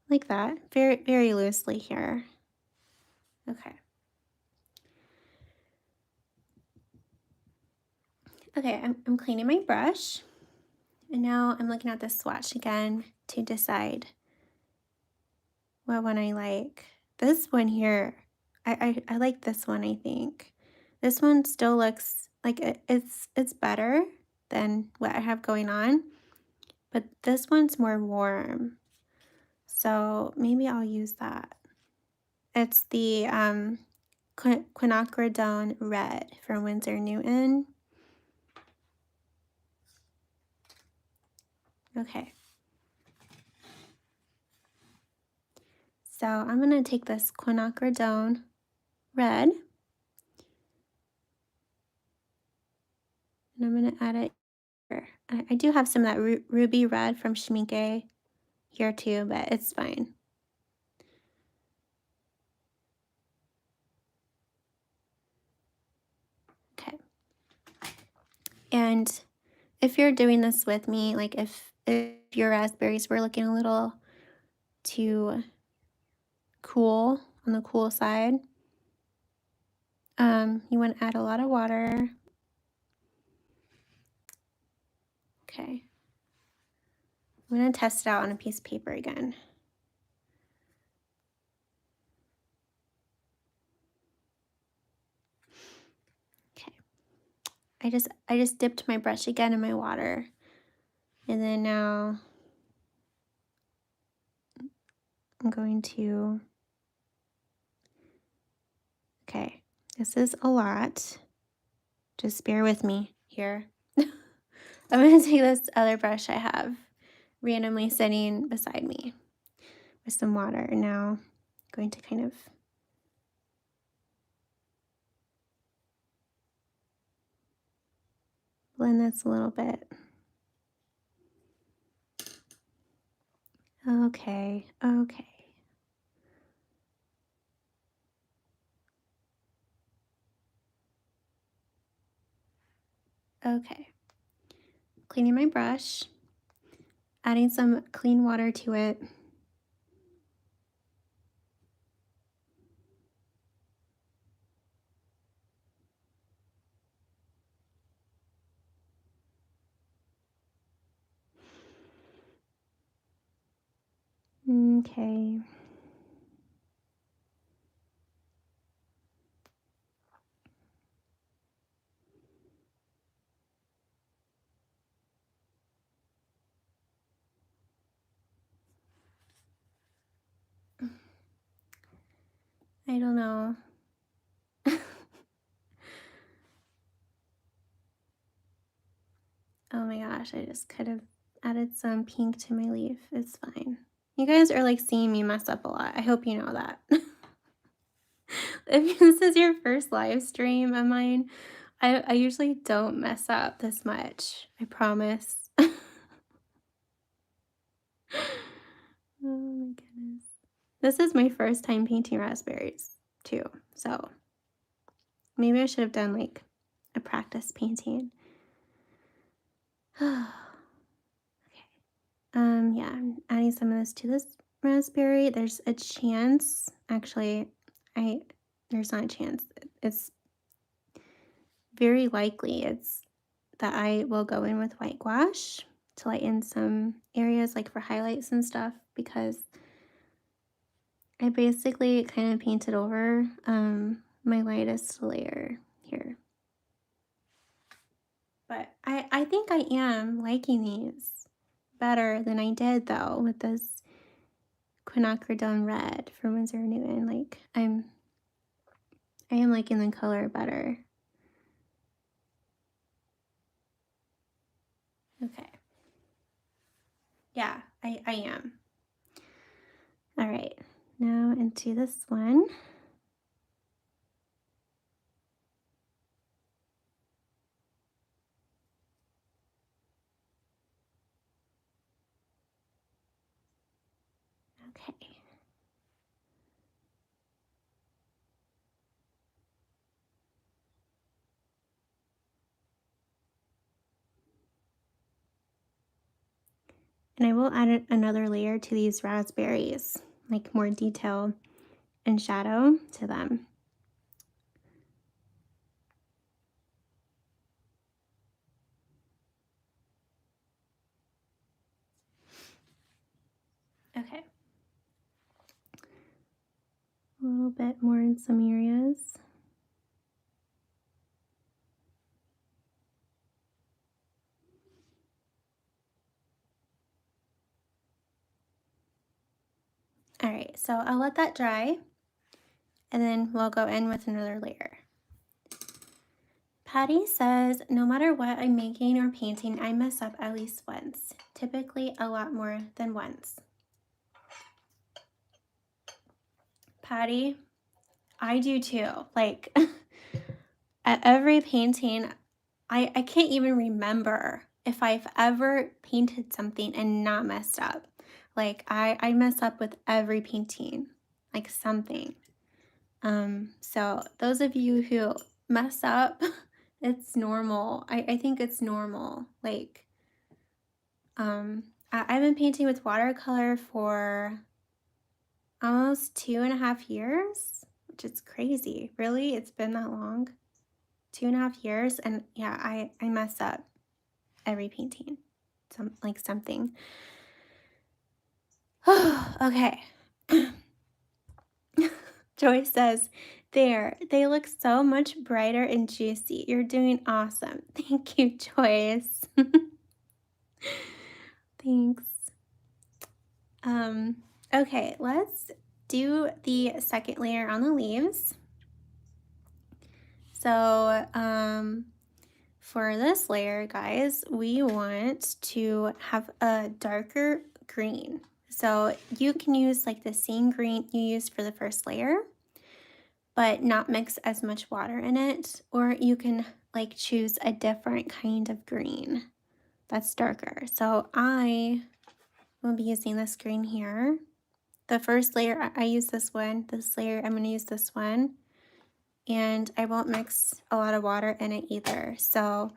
Like that, very, very loosely here. Okay. Okay, I'm cleaning my brush. And now I'm looking at the swatch again to decide what one I like. This one here, I like this one, I think. This one still looks like it's better than what I have going on, but this one's more warm. So maybe I'll use that. It's the quinacridone red from Winsor Newton. Okay. So I'm going to take this quinacridone red and I'm going to add it here. I do have some of that ruby red from Schmincke here too, but it's fine. Okay. And if you're doing this with me, like if your raspberries were looking a little too cool, on the cool side, you want to add a lot of water. Okay. I'm going to test it out on a piece of paper again. Okay. I just dipped my brush again in my water. And then now I'm going to, okay, this is a lot. Just bear with me here. I'm going to take this other brush I have randomly sitting beside me with some water. And now I'm going to kind of blend this a little bit. Okay, okay. Okay. Cleaning my brush, adding some clean water to it. Okay. I don't know. Oh my gosh, I just could have added some pink to my leaf. It's fine. You guys are like seeing me mess up a lot. I hope you know that. If this is your first live stream of mine, I usually don't mess up this much. I promise. Oh my goodness. This is my first time painting raspberries too. So maybe I should have done like a practice painting. Okay. Yeah, I'm adding some of this to this raspberry. There's a chance, actually, there's not a chance. It's very likely it's that I will go in with white gouache to lighten some areas like for highlights and stuff, because I basically kind of painted over my lightest layer here. But I think I am liking these better than I did though with this quinacridone red from Winsor & Newton. Like I am liking the color better. Okay. Yeah, I am. All right, now into this one. Okay. And I will add another layer to these raspberries, like more detail and shadow to them. Okay. A little bit more in some areas. All right, so I'll let that dry and then we'll go in with another layer. Patty says, no matter what I'm making or painting, I mess up at least once, typically a lot more than once. Patty, I do too. Like at every painting, I can't even remember if I've ever painted something and not messed up. Like I mess up with every painting, like something. So those of you who mess up, it's normal. I think it's normal. Like, I've been painting with watercolor for almost 2.5 years, which is crazy. Really? It's been that long? 2.5 years, and yeah, I mess up every painting, something. Okay. Joy says, there, they look so much brighter and juicy. You're doing awesome. Thank you, Joyce. Thanks. Okay, let's do the second layer on the leaves. So, for this layer, guys, we want to have a darker green. So you can use like the same green you used for the first layer, but not mix as much water in it, or you can like choose a different kind of green that's darker. So I will be using this green here. The first layer, I use this one. This layer, I'm going to use this one. And I won't mix a lot of water in it either. So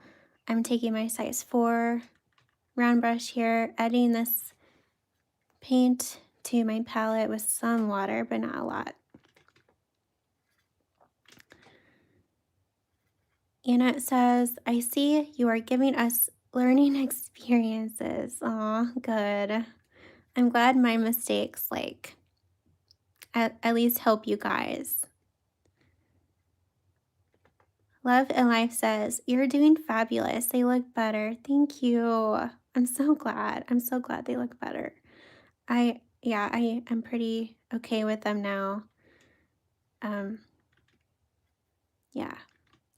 I'm taking my size 4 round brush here, adding this paint to my palette with some water, but not a lot. Anna it says, I see you are giving us learning experiences. Aw, good. I'm glad my mistakes, like, at least help you guys. Love and Life says, you're doing fabulous. They look better. Thank you. I'm so glad. I'm so glad they look better. Yeah, I'm pretty okay with them now. Yeah,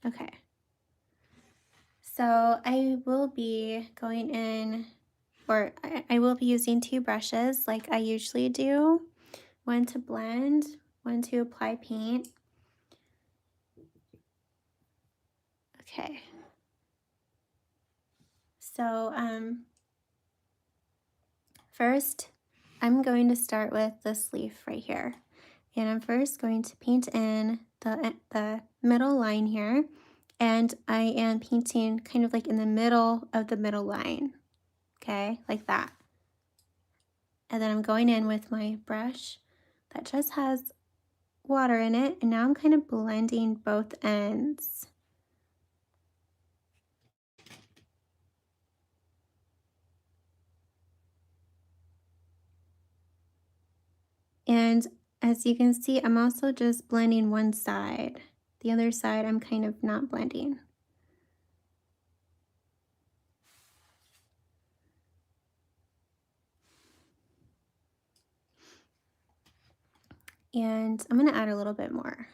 okay. So I will be going in, or I will be using 2 brushes like I usually do. One to blend, one to apply paint. Okay. So first I'm going to start with this leaf right here. And I'm first going to paint in the middle line here. And I am painting kind of like in the middle of the middle line. Okay, like that. And then I'm going in with my brush that just has water in it. And now I'm kind of blending both ends. And as you can see, I'm also just blending one side. The other side I'm kind of not blending. And I'm going to add a little bit more.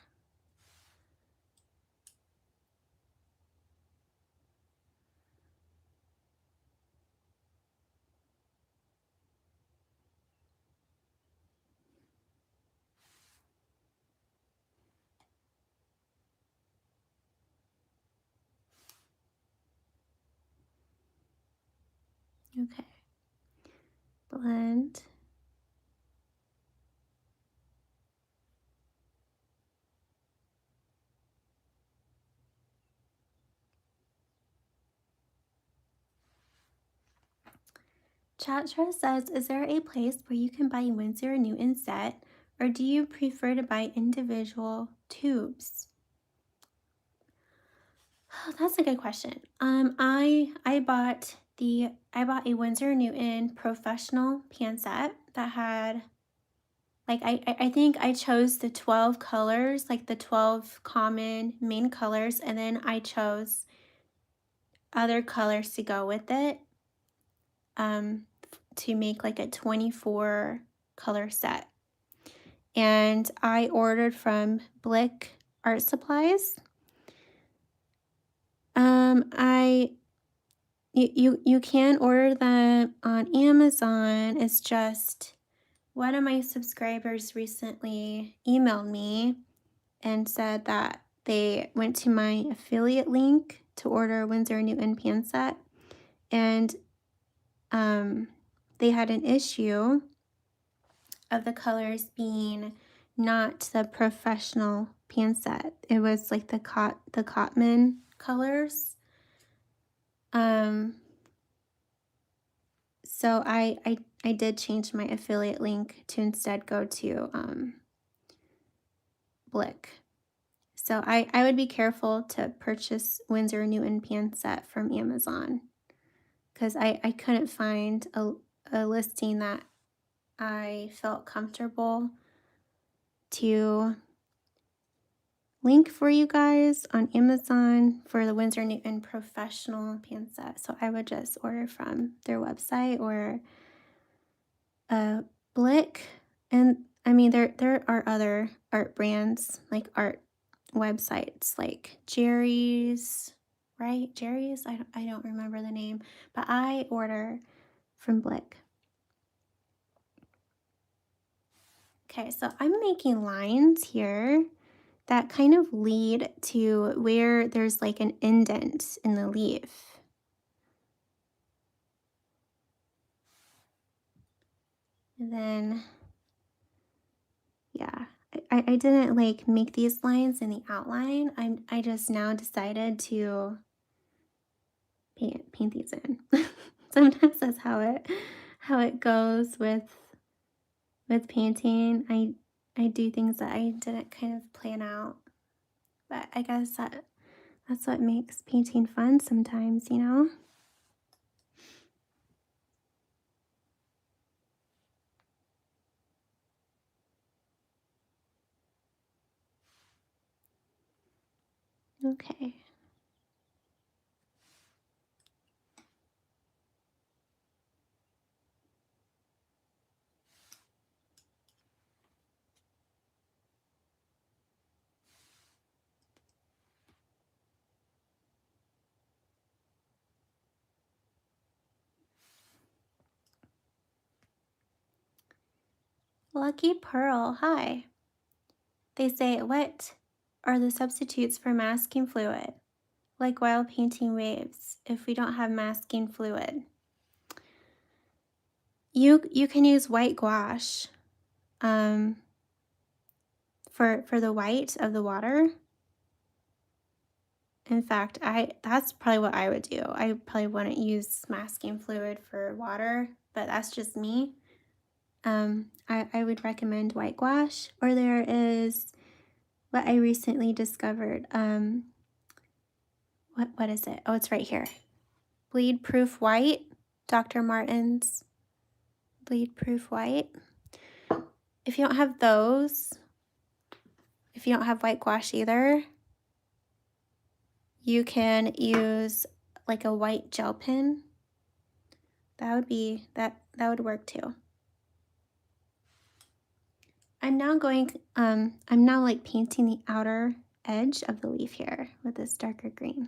Okay. Blend. Chatra says, is there a place where you can buy Winsor & Newton set, or do you prefer to buy individual tubes? Oh, that's a good question. I bought a Winsor & Newton professional pan set that had, like, I think I chose the 12 colors, like the 12 common main colors, and then I chose other colors to go with it, to make like a 24 color set. And I ordered from Blick Art Supplies. You can order them on Amazon. It's just one of my subscribers recently emailed me and said that they went to my affiliate link to order a Winsor & Newton pan set, and they had an issue of the colors being not the professional pan set. It was like the Cotman colors. So I did change my affiliate link to instead go to Blick. So I would be careful to purchase Winsor & Newton pan set from Amazon, because I couldn't find a listing that I felt comfortable to link for you guys on Amazon for the Winsor & Newton professional pan set. So I would just order from their website or Blick. And I mean, there are other art brands, like art websites like Jerry's, right? Jerry's, I don't remember the name, but I order from Blick. Okay, so I'm making lines here that kind of lead to where there's like an indent in the leaf. And then, yeah, I didn't like make these lines in the outline. I just now decided to paint these in. Sometimes that's how it goes with painting. I do things that I didn't kind of plan out, but I guess that's what makes painting fun sometimes, you know? Okay. Lucky Pearl, hi. They say, what are the substitutes for masking fluid? Like while painting waves, if we don't have masking fluid. You can use white gouache for the white of the water. In fact, that's probably what I would do. I probably wouldn't use masking fluid for water, but that's just me. I would recommend white gouache, or there is what I recently discovered. What is it? Oh, it's right here. Bleed Proof White, Dr. Martin's Bleed Proof White. If you don't have those, if you don't have white gouache either, you can use like a white gel pen. That would work too. I'm now like painting the outer edge of the leaf here with this darker green.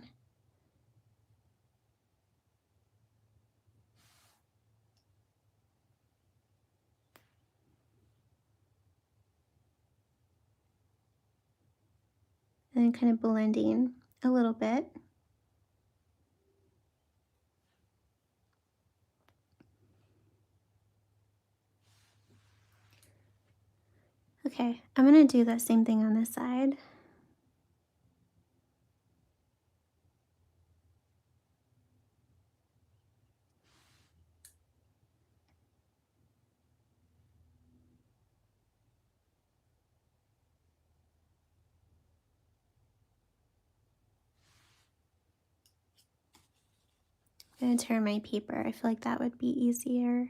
And then kind of blending a little bit. Okay, I'm gonna do the same thing on this side. I'm gonna turn my paper. I feel like that would be easier.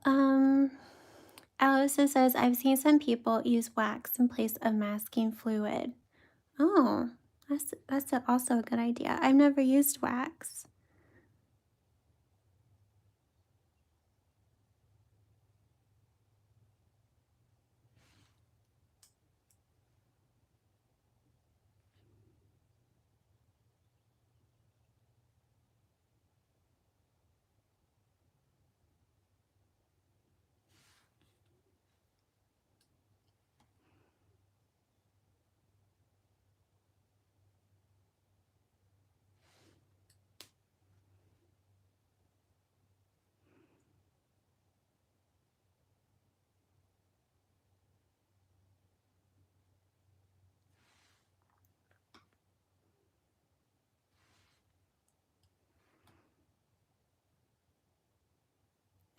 Um, Allison says, I've seen some people use wax in place of masking fluid. Oh, also a good idea. I've never used wax.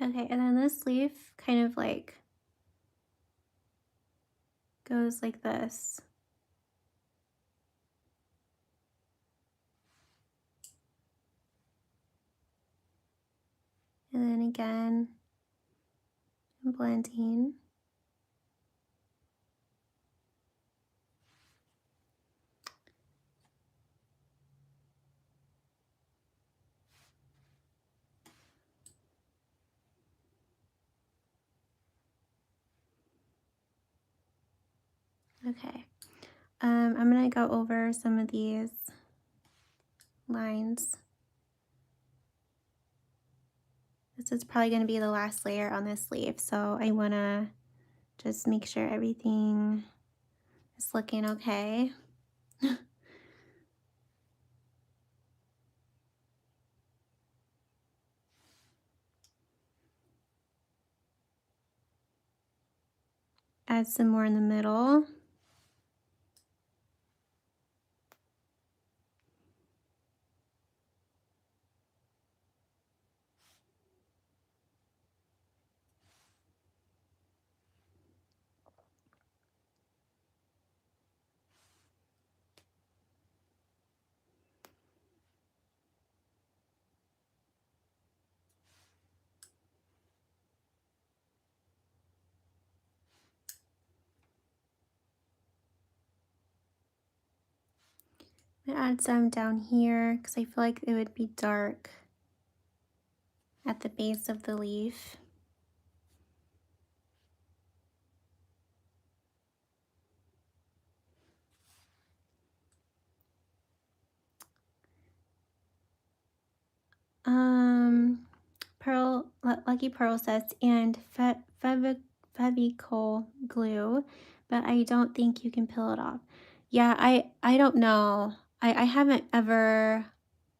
Okay, and then this leaf kind of like goes like this. And then again, I'm blending. Okay, I'm gonna go over some of these lines. This is probably gonna be the last layer on this leaf, so I wanna just make sure everything is looking okay. Add some more in the middle. I'm gonna add some down here because I feel like it would be dark at the base of the leaf. Lucky Pearl sets and Fevicol glue, but I don't think you can peel it off. Yeah, I don't know. I haven't ever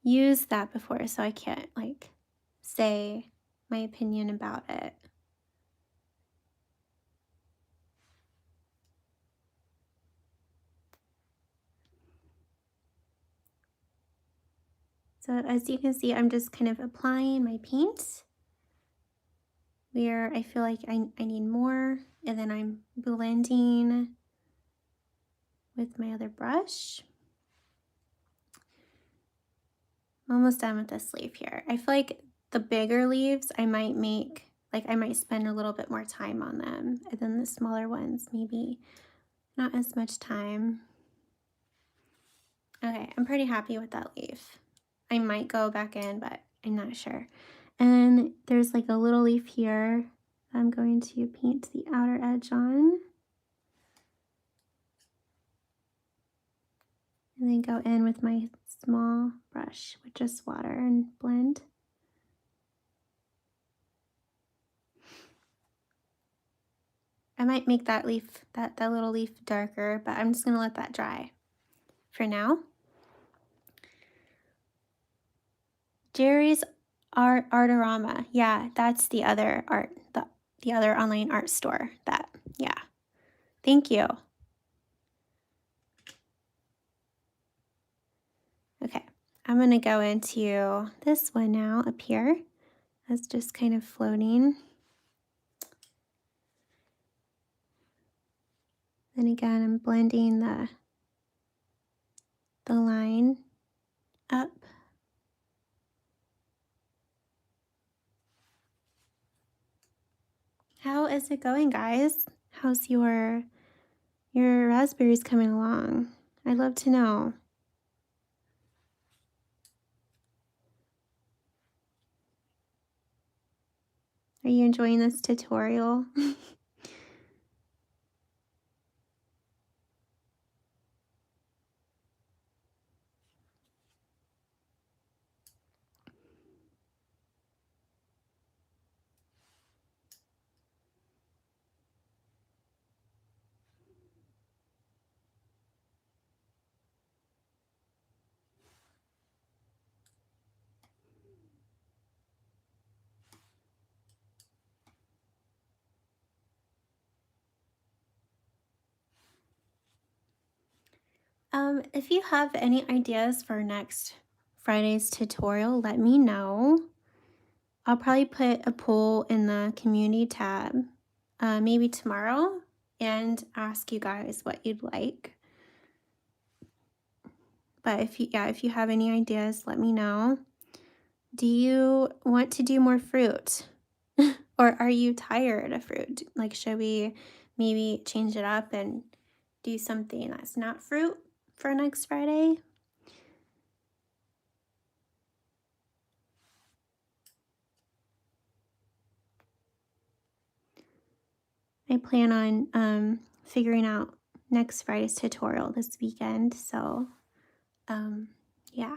used that before, so I can't like say my opinion about it. So as you can see, I'm just kind of applying my paint where I feel like I need more, and then I'm blending with my other brush. I'm almost done with this leaf here. I feel like the bigger leaves I might make, like I might spend a little bit more time on them, and then the smaller ones maybe not as much time. Okay, I'm pretty happy with that leaf. I might go back in, but I'm not sure. And there's like a little leaf here I'm going to paint the outer edge on. And then go in with my small brush with just water and blend. I might make that leaf, that little leaf darker, but I'm just gonna let that dry for now. Jerry's Artorama. Yeah, that's the other the other online art store. That, yeah. Thank you. Okay, I'm gonna go into this one now up here. That's just kind of floating. Then again, I'm blending the line up. How is it going, guys? How's your raspberries coming along? I'd love to know. Are you enjoying this tutorial? If you have any ideas for next Friday's tutorial, let me know. I'll probably put a poll in the community tab, maybe tomorrow, and ask you guys what you'd like. But if you have any ideas, let me know. Do you want to do more fruit? Or are you tired of fruit? Like, should we maybe change it up and do something that's not fruit for next Friday? I plan on figuring out next Friday's tutorial this weekend, so yeah.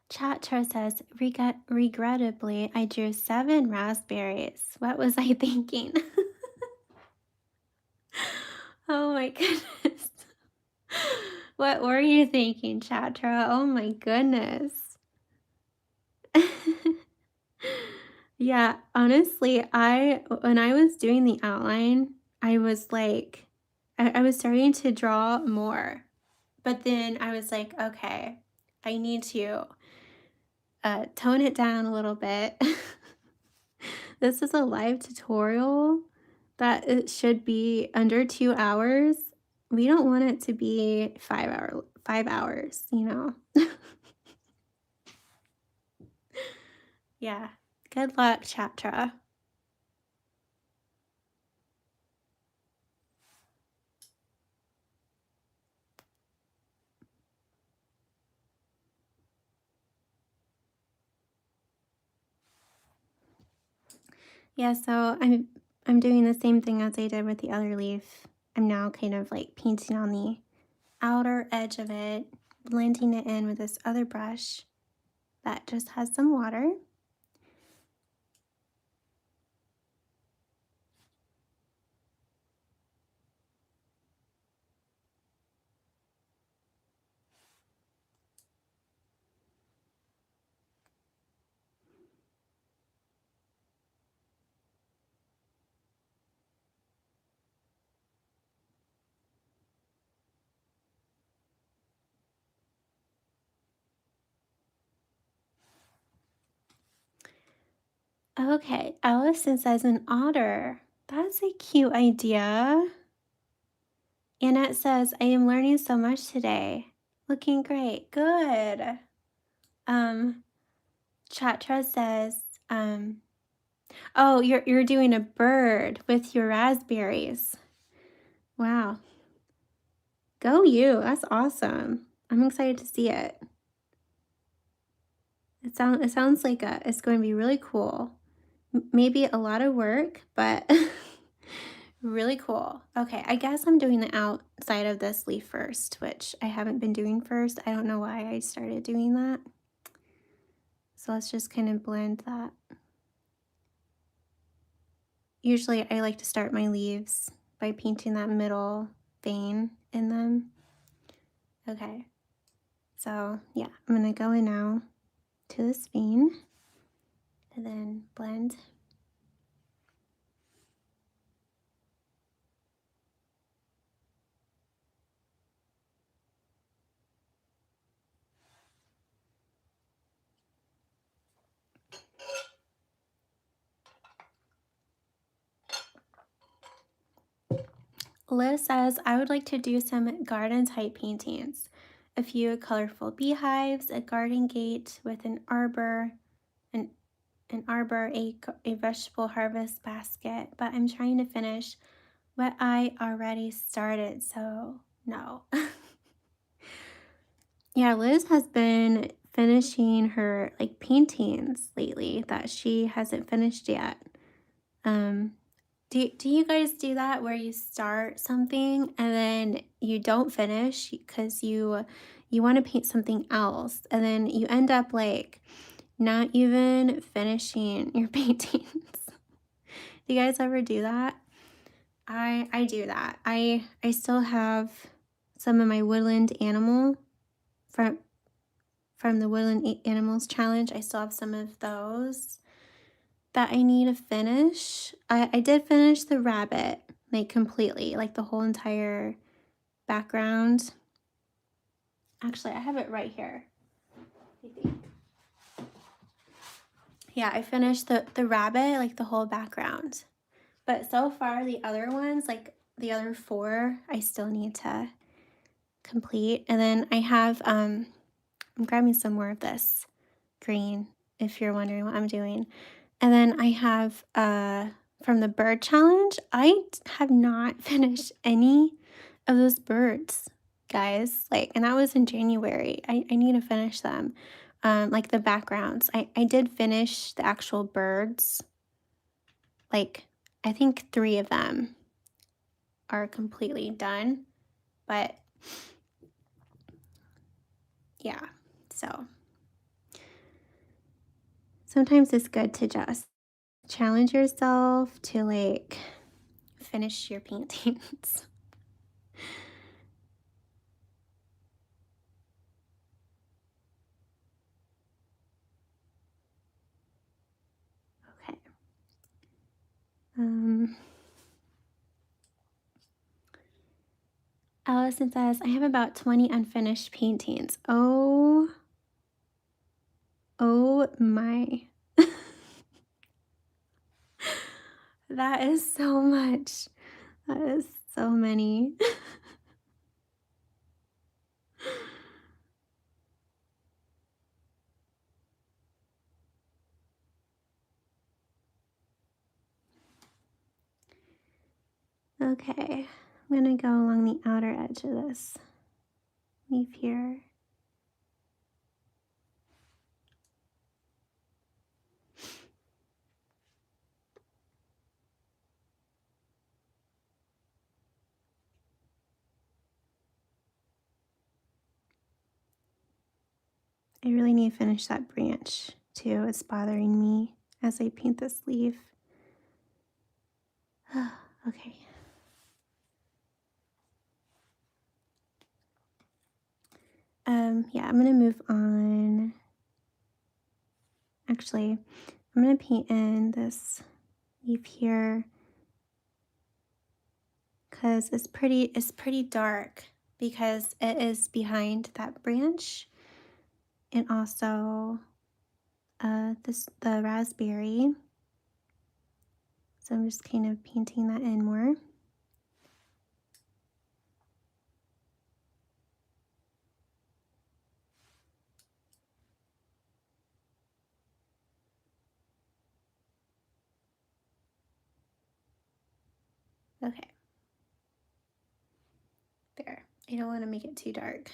Chatra says, regrettably, I drew 7 raspberries. What was I thinking? Oh my goodness. What were you thinking, Chatra? Oh my goodness. Yeah, honestly, when I was doing the outline, I was like, I was starting to draw more, but then I was like, okay, I need to tone it down a little bit. This is a live tutorial that it should be under 2 hours. We don't want it to be 5 hours, you know? Yeah. Good luck, Chatra. Yeah, so I'm doing the same thing as I did with the other leaf. I'm now kind of like painting on the outer edge of it, blending it in with this other brush that just has some water. Okay, Allison says an otter. That's a cute idea. Annette says, I am learning so much today. Looking great. Good. Um, Chatra says, oh, you're doing a bird with your raspberries. Wow. Go you. That's awesome. I'm excited to see it. It sounds like it's going to be really cool. Maybe a lot of work, but really cool. Okay, I guess I'm doing the outside of this leaf first, which I haven't been doing first. I don't know why I started doing that. So let's just kind of blend that. Usually I like to start my leaves by painting that middle vein in them. Okay, so yeah, I'm gonna go in now to this vein and then blend. Liz says, I would like to do some garden type paintings. A few colorful beehives, a garden gate with an arbor, a vegetable harvest basket, but I'm trying to finish what I already started, so no. Yeah, Liz has been finishing her like paintings lately that she hasn't finished yet. Um, do you guys do that where you start something and then you don't finish because you want to paint something else and then you end up like not even finishing your paintings? Do you guys ever do that? I do that. I still have some of my woodland animal from the Woodland Animals Challenge. I still have some of those that I need to finish. I did finish the rabbit, like completely, like the whole entire background. Actually, I have it right here, I think. Yeah, I finished the rabbit, like the whole background. But so far, the other ones, like the other 4, I still need to complete. And then I have, I'm grabbing some more of this green, if you're wondering what I'm doing. And then I have from the bird challenge, I have not finished any of those birds, guys. Like, and that was in January. I need to finish them. Like the backgrounds. I did finish the actual birds. Like, I think 3 of them are completely done. But yeah, so sometimes it's good to just challenge yourself to like finish your paintings. Okay. Allison says, I have about 20 unfinished paintings. Oh my. That is so much. That is so many. Okay, I'm gonna go along the outer edge of this leaf here. I really need to finish that branch too. It's bothering me as I paint this leaf. Okay. Yeah, I'm gonna move on. Actually, I'm gonna paint in this leaf here because it's pretty dark because it is behind that branch, and also the raspberry. So I'm just kind of painting that in more. Okay. There. I don't want to make it too dark.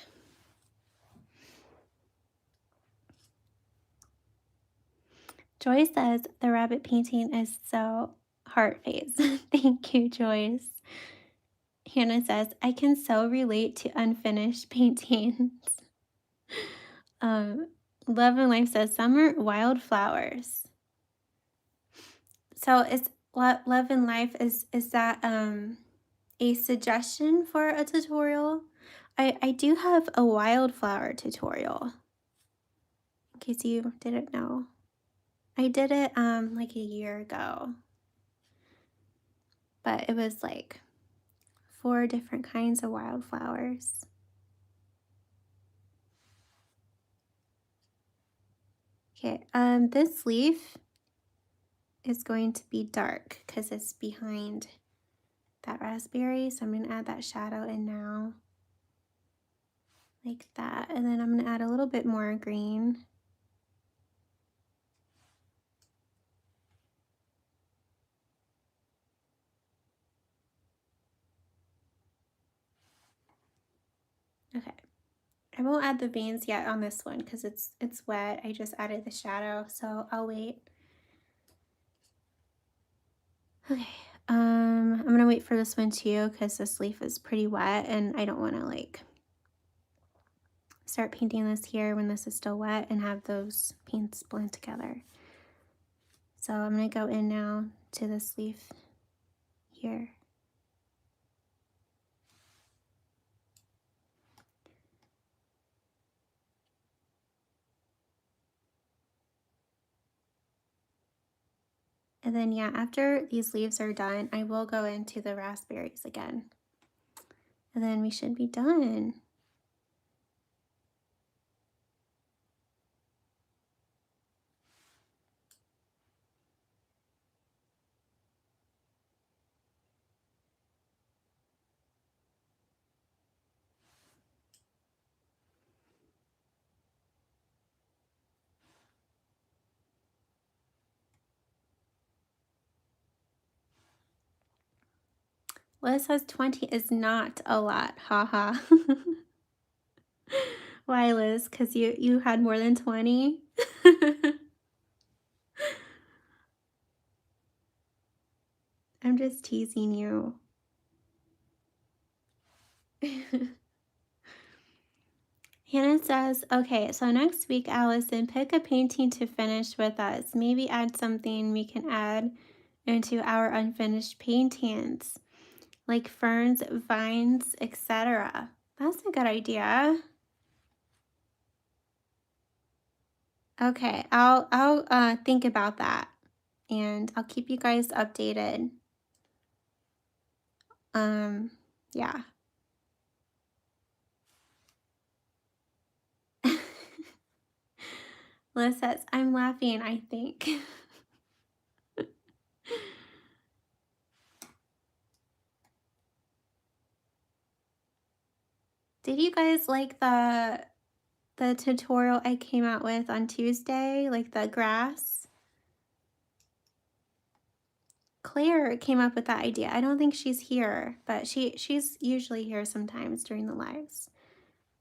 Joyce says the rabbit painting is so heart face. Thank you, Joyce. Hannah says, I can so relate to unfinished paintings. um, Love and Life says summer wildflowers. So is Love and Life is that a suggestion for a tutorial? I do have a wildflower tutorial. In case you didn't know. I did it like a year ago. But it was like 4 different kinds of wildflowers. Okay, this leaf is going to be dark because it's behind that raspberry. So I'm going to add that shadow in now. Like that. And then I'm going to add a little bit more green. Okay. I won't add the veins yet on this one because it's wet. I just added the shadow, so I'll wait. Okay. I'm going to wait for this one too because this leaf is pretty wet and I don't want to like start painting this here when this is still wet and have those paints blend together. So I'm going to go in now to this leaf here. And then yeah, after these leaves are done, I will go into the raspberries again. And then we should be done. Liz says 20 is not a lot, haha. Why, Liz? Because you had more than 20? I'm just teasing you. Hannah says, okay, so next week, Allison, pick a painting to finish with us. Maybe add something we can add into our unfinished paintings, like ferns, vines, etc. That's a good idea. Okay, I'll think about that, and I'll keep you guys updated. Yeah. Liz says, I'm laughing, I think. Did you guys like the tutorial I came out with on Tuesday, like the grass? Claire came up with that idea. I don't think she's here, but she's usually here sometimes during the lives.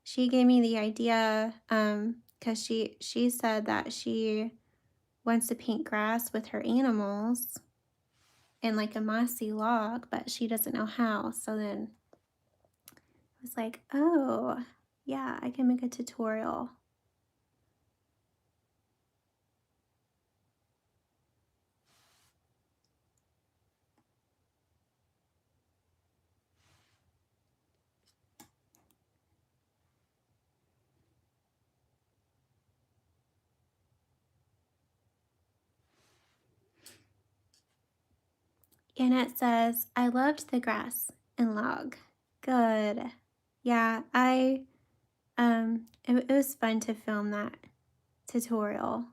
She gave me the idea because she said that she wants to paint grass with her animals and like a mossy log, but she doesn't know how. So then I was like, oh, yeah, I can make a tutorial. And it says, I loved the grass and log. Good. Yeah, it was fun to film that tutorial.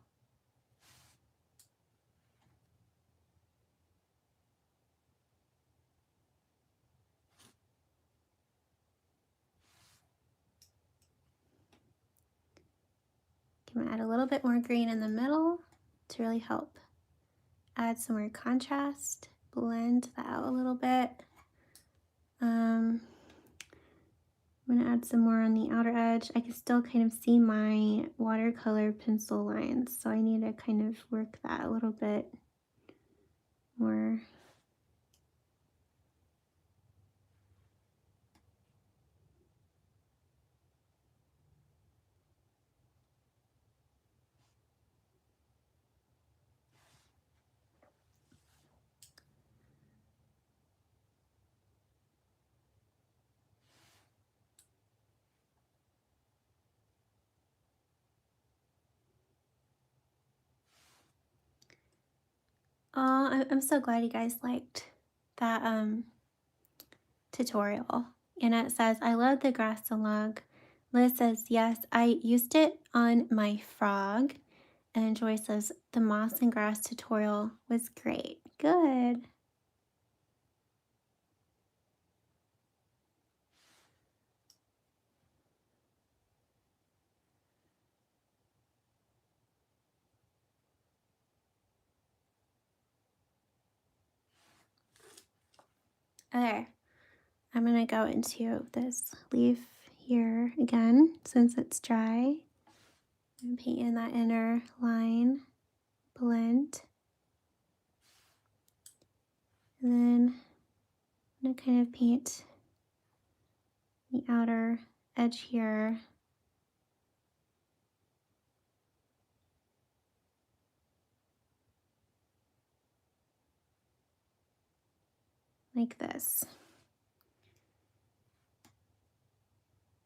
I'm gonna add a little bit more green in the middle to really help add some more contrast, blend that out a little bit. I'm gonna add some more on the outer edge. I can still kind of see my watercolor pencil lines, so I need to kind of work that a little bit more. Oh, I'm so glad you guys liked that tutorial. And it says, I love the grass and log. Liz says, yes, I used it on my frog. And Joy says, the moss and grass tutorial was great. Good. Okay, I'm gonna go into this leaf here again since it's dry. And paint in that inner line, blend. And then I'm gonna kind of paint the outer edge here. Like this.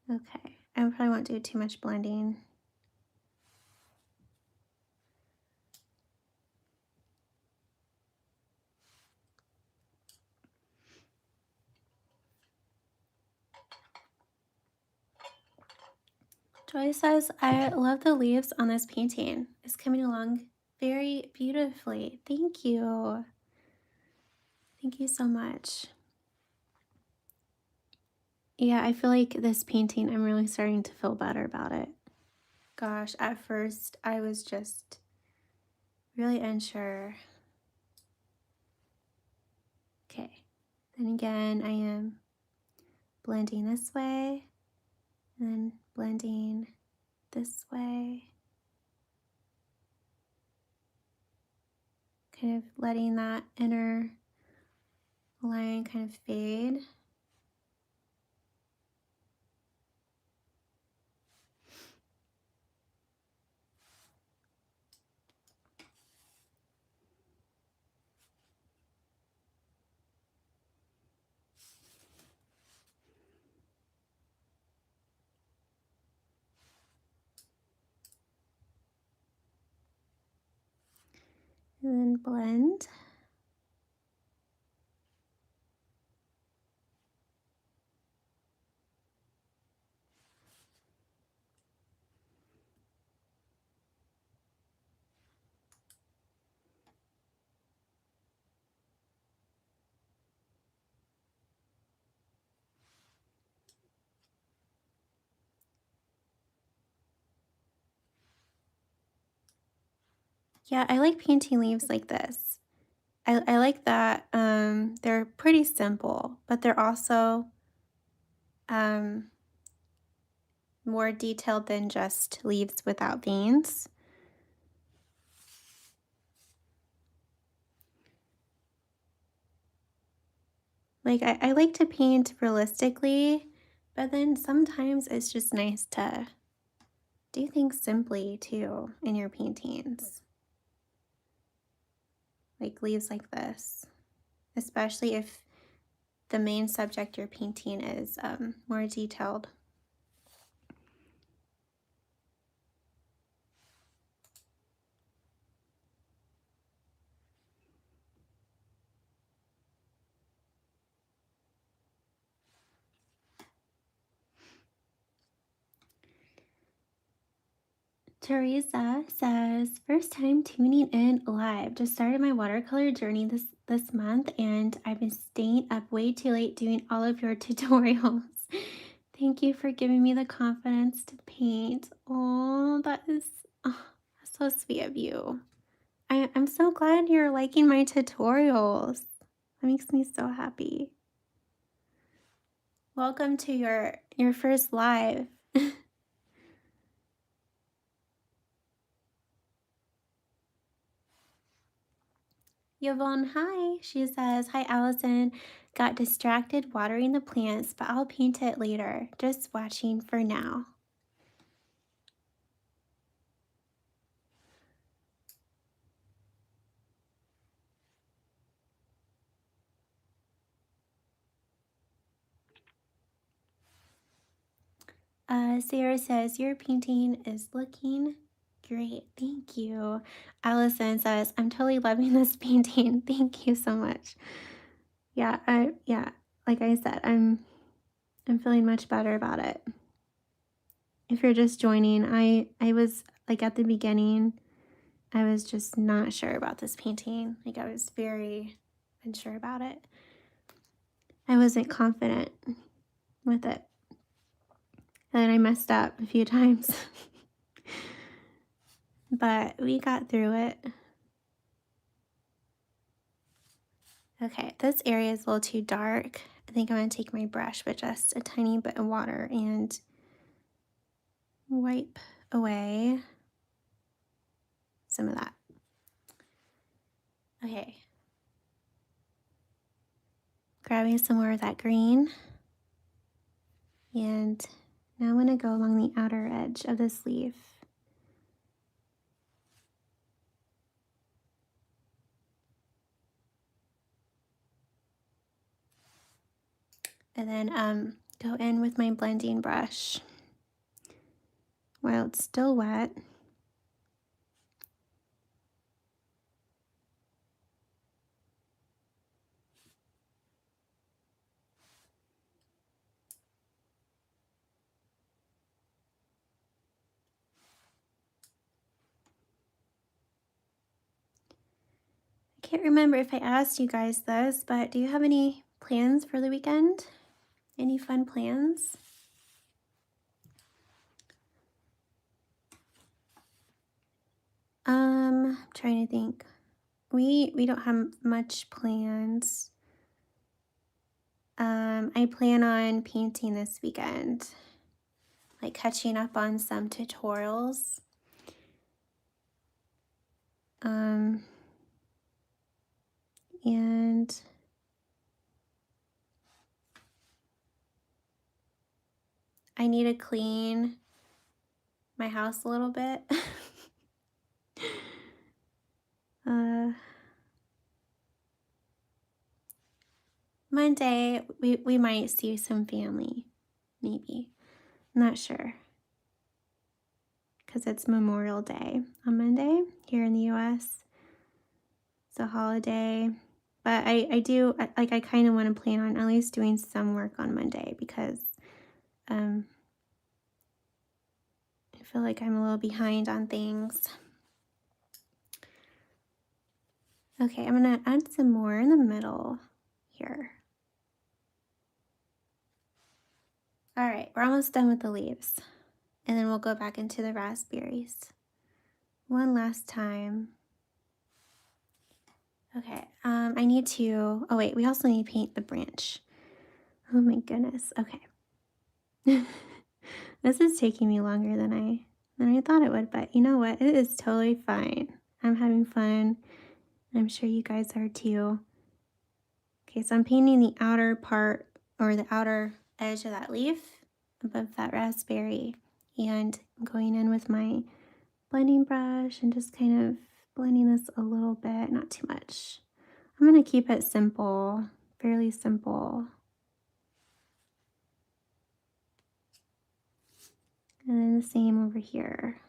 Okay, I probably won't do too much blending. Joy says, I love the leaves on this painting. It's coming along very beautifully. Thank you. Thank you so much. Yeah, I feel like this painting, I'm really starting to feel better about it. Gosh, at first I was just really unsure. Okay, then again, I am blending this way, and then blending this way. Kind of letting that inner line kind of fade. And then blend. Yeah, I like painting leaves like this. I like that they're pretty simple, but they're also more detailed than just leaves without veins. Like I like to paint realistically, but then sometimes it's just nice to do things simply too in your paintings. Like leaves like this, especially if the main subject you're painting is more detailed. Teresa says, first time tuning in live. Just started my watercolor journey this month, and I've been staying up way too late doing all of your tutorials. Thank you for giving me the confidence to paint. Oh, that's so sweet of you. I'm so glad you're liking my tutorials. That makes me so happy. Welcome to your first live. Yvonne, hi. She says, hi, Allison. Got distracted watering the plants, but I'll paint it later. Just watching for now. Sarah says, your painting is looking great. Thank you. Allison says, I'm totally loving this painting. Thank you so much. Yeah, like I said, I'm feeling much better about it. If you're just joining, I was like at the beginning, I was just not sure about this painting. Like I was very unsure about it. I wasn't confident with it. And then I messed up a few times. But we got through it. Okay, this area is a little too dark. I think I'm going to take my brush with just a tiny bit of water and wipe away some of that. Okay. Grabbing some more of that green. And now I'm going to go along the outer edge of this leaf. And then go in with my blending brush while it's still wet. I can't remember if I asked you guys this, but do you have any plans for the weekend? Any fun plans? I'm trying to think. We don't have much plans. I plan on painting this weekend, like catching up on some tutorials. And I need to clean my house a little bit. Monday, we might see some family, maybe. I'm not sure. Because it's Memorial Day on Monday here in the US. It's a holiday. But I do, like, I kind of want to plan on at least doing some work on Monday because I feel like I'm a little behind on things. Okay, I'm going to add some more in the middle here. All right, we're almost done with the leaves. And then we'll go back into the raspberries. One last time. Okay, I need to, oh wait, we also need to paint the branch. Oh my goodness, okay. This is taking me longer than I thought it would, but you know what? It is totally fine. I'm having fun. I'm sure you guys are too. Okay, so I'm painting the outer part or the outer edge of that leaf above that raspberry. And I'm going in with my blending brush and just kind of blending this a little bit, not too much. I'm going to keep it simple, fairly simple. And then the same over here.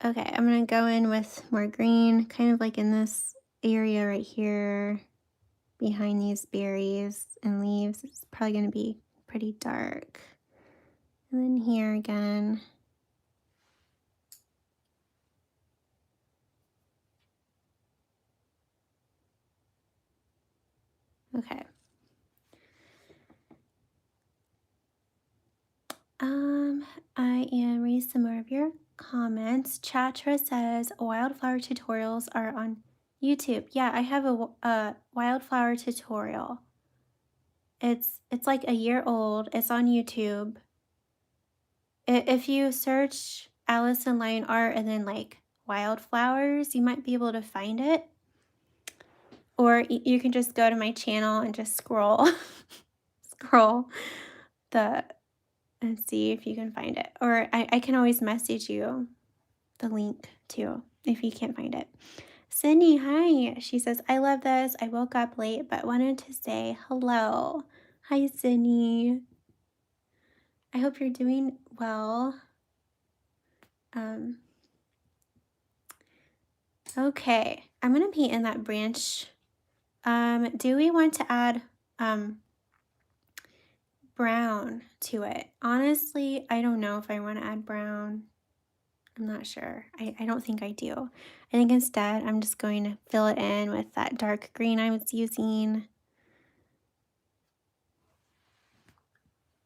Okay, I'm gonna go in with more green, kind of like in this area right here behind these berries and leaves. It's probably gonna be pretty dark. And then here again. Okay. I am reading some more of your comments. Chatra says wildflower tutorials are on YouTube. Yeah, I have a wildflower tutorial. It's like a year old. It's on YouTube. If you search Allison Lyon art and then like wildflowers, you might be able to find it. Or you can just go to my channel and just scroll scroll the and see if you can find it. Or I can always message you the link too if you can't find it. Cindy, hi. She says, I love this. I woke up late but wanted to say hello. Hi, Cindy. I hope you're doing well. Okay, I'm gonna paint in that branch. Do we want to add brown to it? Honestly, I don't know if I want to add brown. I'm not sure. I don't think I do. I think instead I'm just going to fill it in with that dark green I was using.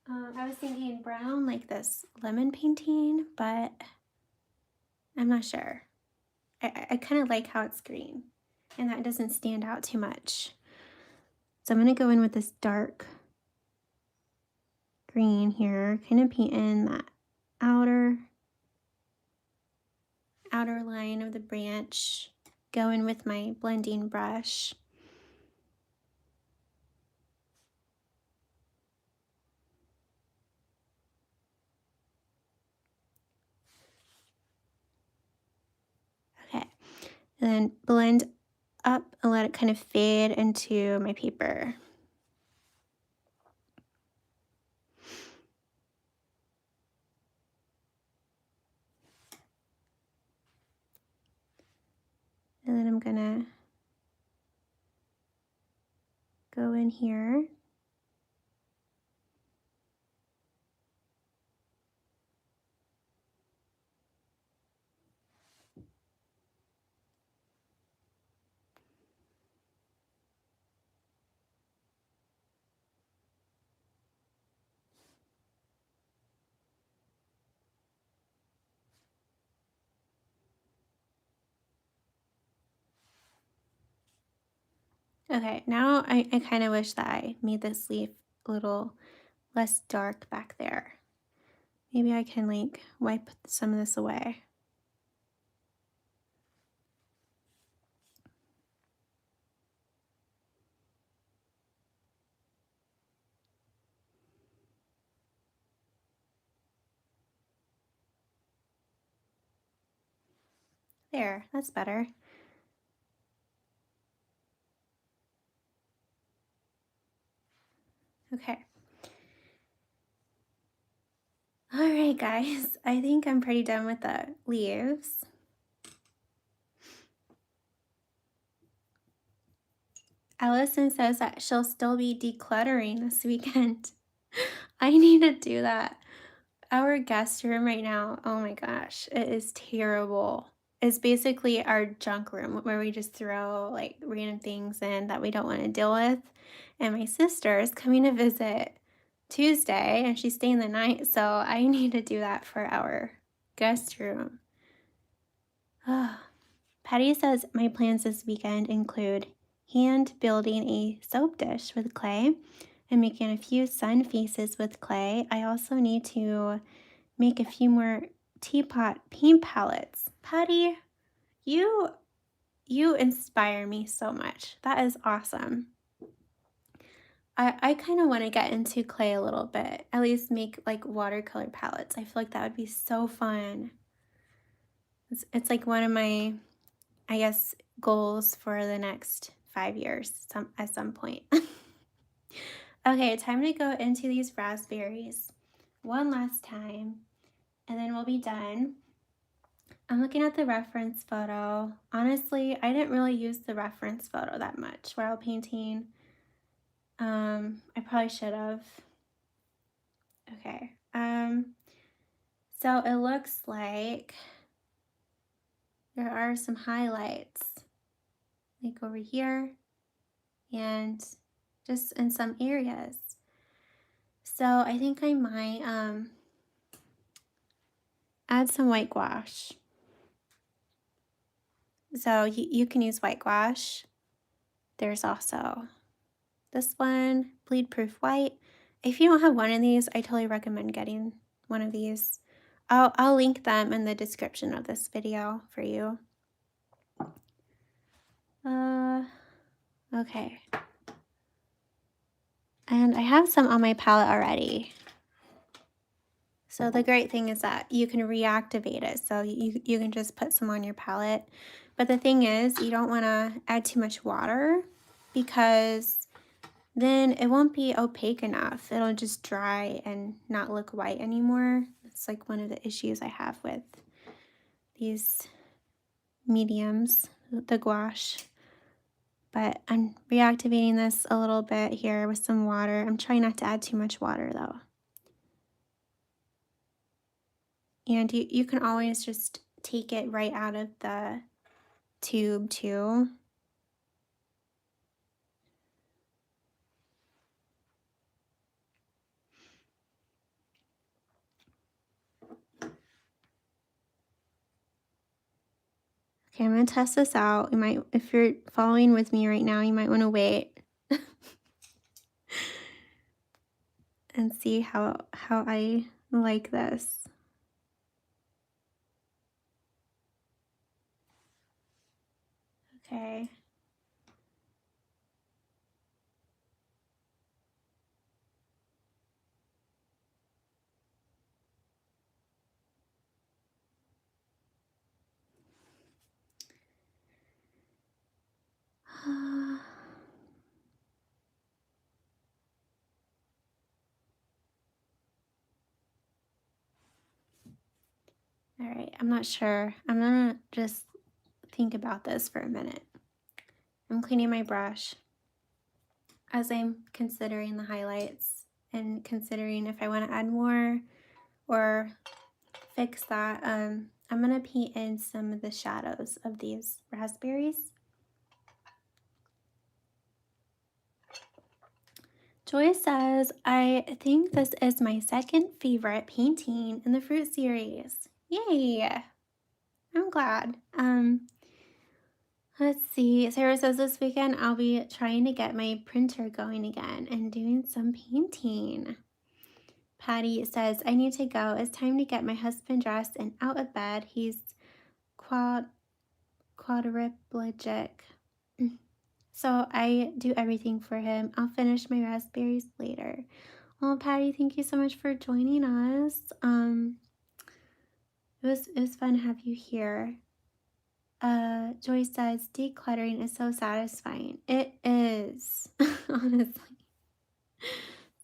I was thinking brown like this lemon painting, but I'm not sure. I kind of like how it's green and that doesn't stand out too much. So I'm going to go in with this dark green here, kind of paint in that outer line of the branch, go in with my blending brush. Okay, and then blend up and let it kind of fade into my paper. And then I'm gonna go in here. Okay, now I kind of wish that I made this leaf a little less dark back there. Maybe I can like wipe some of this away. There, that's better. Okay. All right, guys, I think I'm pretty done with the leaves. Allison says that she'll still be decluttering this weekend. I need to do that. Our guest room right now, oh my gosh, it is terrible. It's basically our junk room where we just throw like random things in that we don't want to deal with. And my sister is coming to visit Tuesday and she's staying the night, so I need to do that for our guest room. Patty says my plans this weekend include hand building a soap dish with clay and making a few sun faces with clay. I also need to make a few more teapot paint palettes. Patty, you inspire me so much. That is awesome. I kind of want to get into clay a little bit, at least make like watercolor palettes. I feel like that would be so fun. It's like one of my, I guess, goals for the next 5 years at some point. Okay, time to go into these raspberries one last time, and then we'll be done. I'm looking at the reference photo. Honestly, I didn't really use the reference photo that much while painting. I probably should have. Okay. So it looks like there are some highlights like over here and just in some areas. So I think I might add some white gouache. So you can use white gouache. There's also this one, bleed proof white. If you don't have one of these, I totally recommend getting one of these. I'll link them in the description of this video for you. Okay. And I have some on my palette already. So the great thing is that you can reactivate it. So you can just put some on your palette. But the thing is, you don't want to add too much water because then it won't be opaque enough. It'll just dry and not look white anymore. It's like one of the issues I have with these mediums, the gouache. But I'm reactivating this a little bit here with some water. I'm trying not to add too much water though. And you can always just take it right out of the tube too. Okay, I'm gonna test this out. You might, if you're following with me right now, you might want to wait and see how I like this. Okay. All right, I'm not sure. I'm gonna just think about this for a minute. I'm cleaning my brush as I'm considering the highlights and considering if I want to add more or fix that. I'm gonna paint in some of the shadows of these raspberries. Joy says, I think this is my second favorite painting in the fruit series. Yay! I'm glad. Let's see. Sarah says this weekend I'll be trying to get my printer going again and doing some painting. Patty says, I need to go. It's time to get my husband dressed and out of bed. He's quadriplegic. So I do everything for him. I'll finish my raspberries later. Well, Patty, thank you so much for joining us. It was fun to have you here. Joy says decluttering is so satisfying. It is, honestly,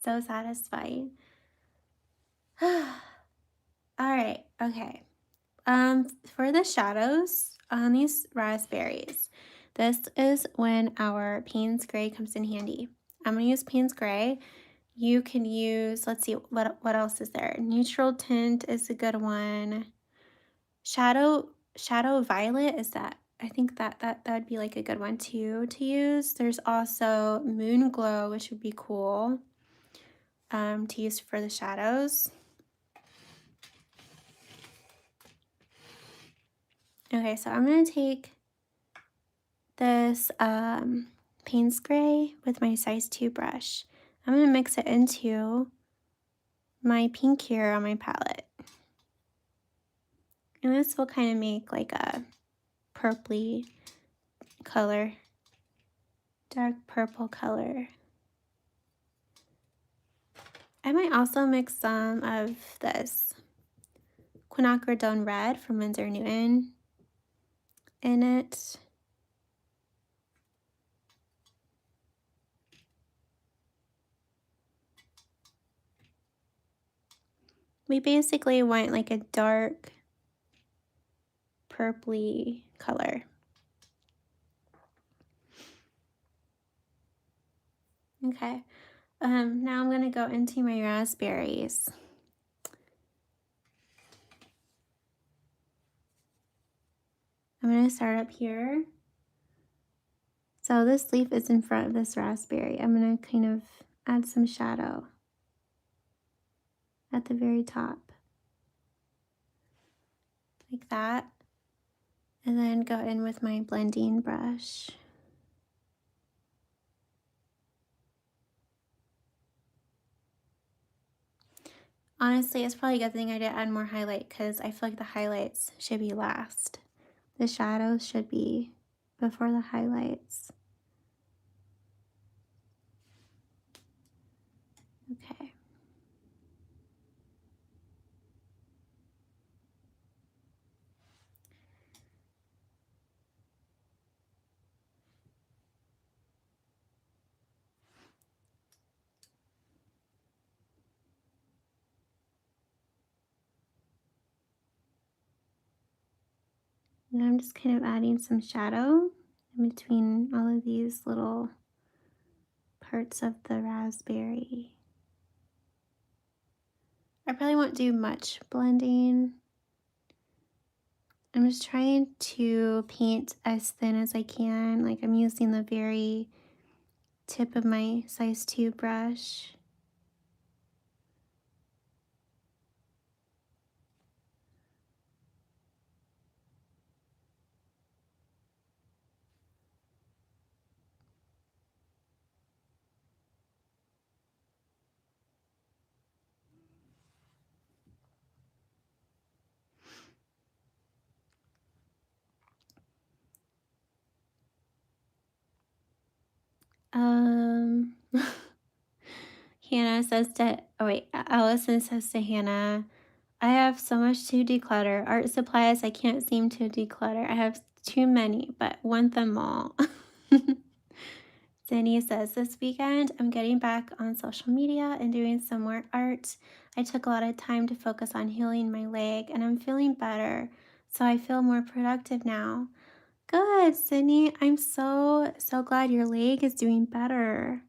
so satisfying. All right, okay. For the shadows on these raspberries, this is when our Payne's Gray comes in handy. I'm gonna use Payne's Gray. You can use, let's see, what else is there? Neutral tint is a good one. Shadow violet is that, I think that would be like a good one too to use. There's also Moon Glow, which would be cool to use for the shadows. Okay, so I'm gonna take this Payne's Gray with my size 2 brush. I'm gonna mix it into my pink here on my palette. And this will kind of make like a purpley color, dark purple color. I might also mix some of this quinacridone red from Winsor Newton in it. We basically want like a dark purpley color. Okay, now I'm going to go into my raspberries. I'm going to start up here. So this leaf is in front of this raspberry. I'm going to kind of add some shadow at the very top, like that. And then go in with my blending brush. Honestly, it's probably a good thing I didn't add more highlight because I feel like the highlights should be last. The shadows should be before the highlights. Okay. Now I'm just kind of adding some shadow in between all of these little parts of the raspberry. I probably won't do much blending. I'm just trying to paint as thin as I can. Like I'm using the very tip of my size 2 brush. Hannah says to, oh wait, Allison says to Hannah, I have so much to declutter. Art supplies I can't seem to declutter. I have too many, but want them all. Zinni says, this weekend I'm getting back on social media and doing some more art. I took a lot of time to focus on healing my leg and I'm feeling better. So I feel more productive now. Good, Sydney. I'm so glad your leg is doing better.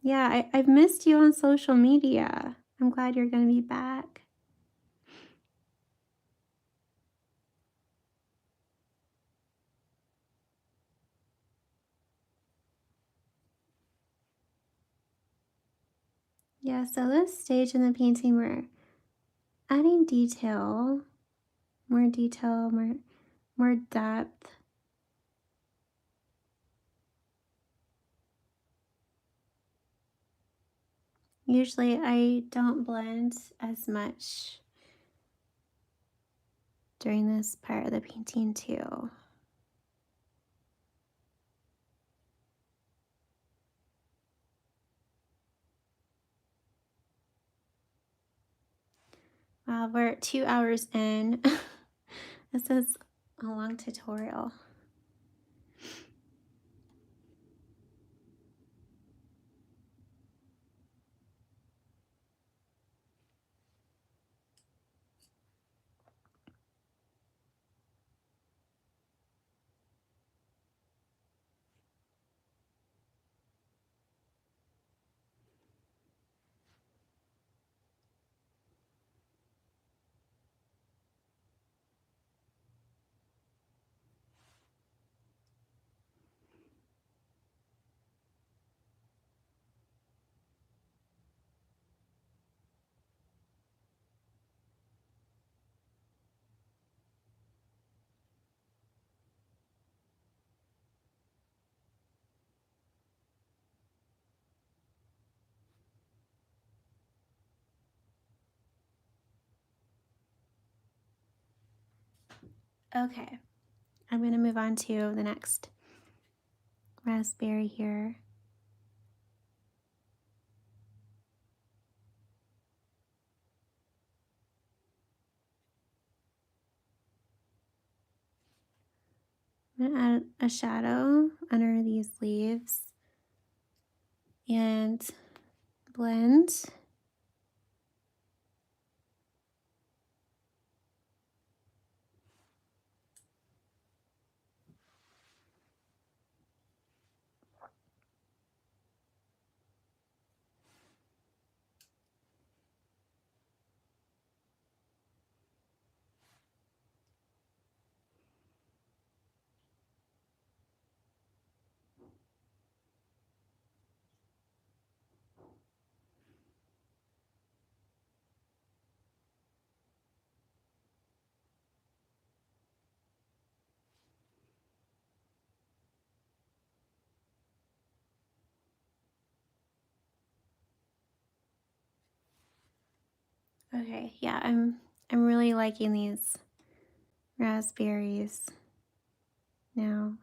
Yeah, I've missed you on social media. I'm glad you're gonna be back. Yeah, so this stage in the painting, we're adding detail, more depth. Usually I don't blend as much during this part of the painting too. Wow, we're 2 hours in. This is a long tutorial. Okay, I'm gonna move on to the next raspberry here. I'm gonna add a shadow under these leaves and blend. Okay, yeah, I'm really liking these raspberries now.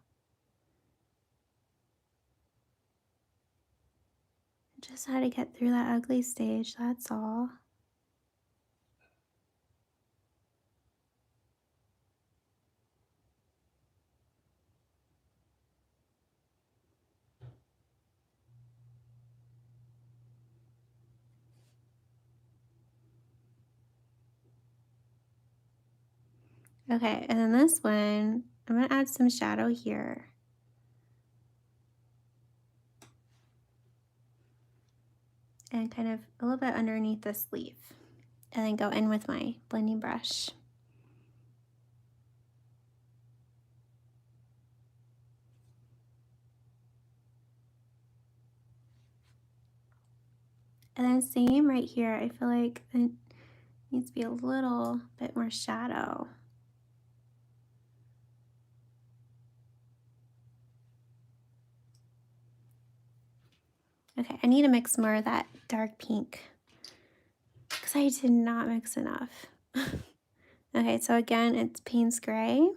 Just had to get through that ugly stage, that's all. Okay, and then this one, I'm gonna add some shadow here. And kind of a little bit underneath this leaf. And then go in with my blending brush. And then same right here, I feel like it needs to be a little bit more shadow. Okay, I need to mix more of that dark pink because I did not mix enough. Okay, so again, it's Payne's Gray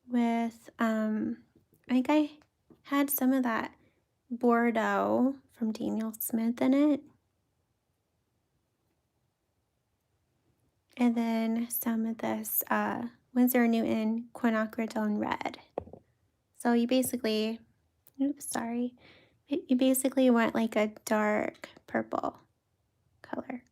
with, I think I had some of that Bordeaux from Daniel Smith in it. And then some of this Winsor & Newton Quinacridone Red. So you basically, oops, sorry. You basically want like a dark purple color.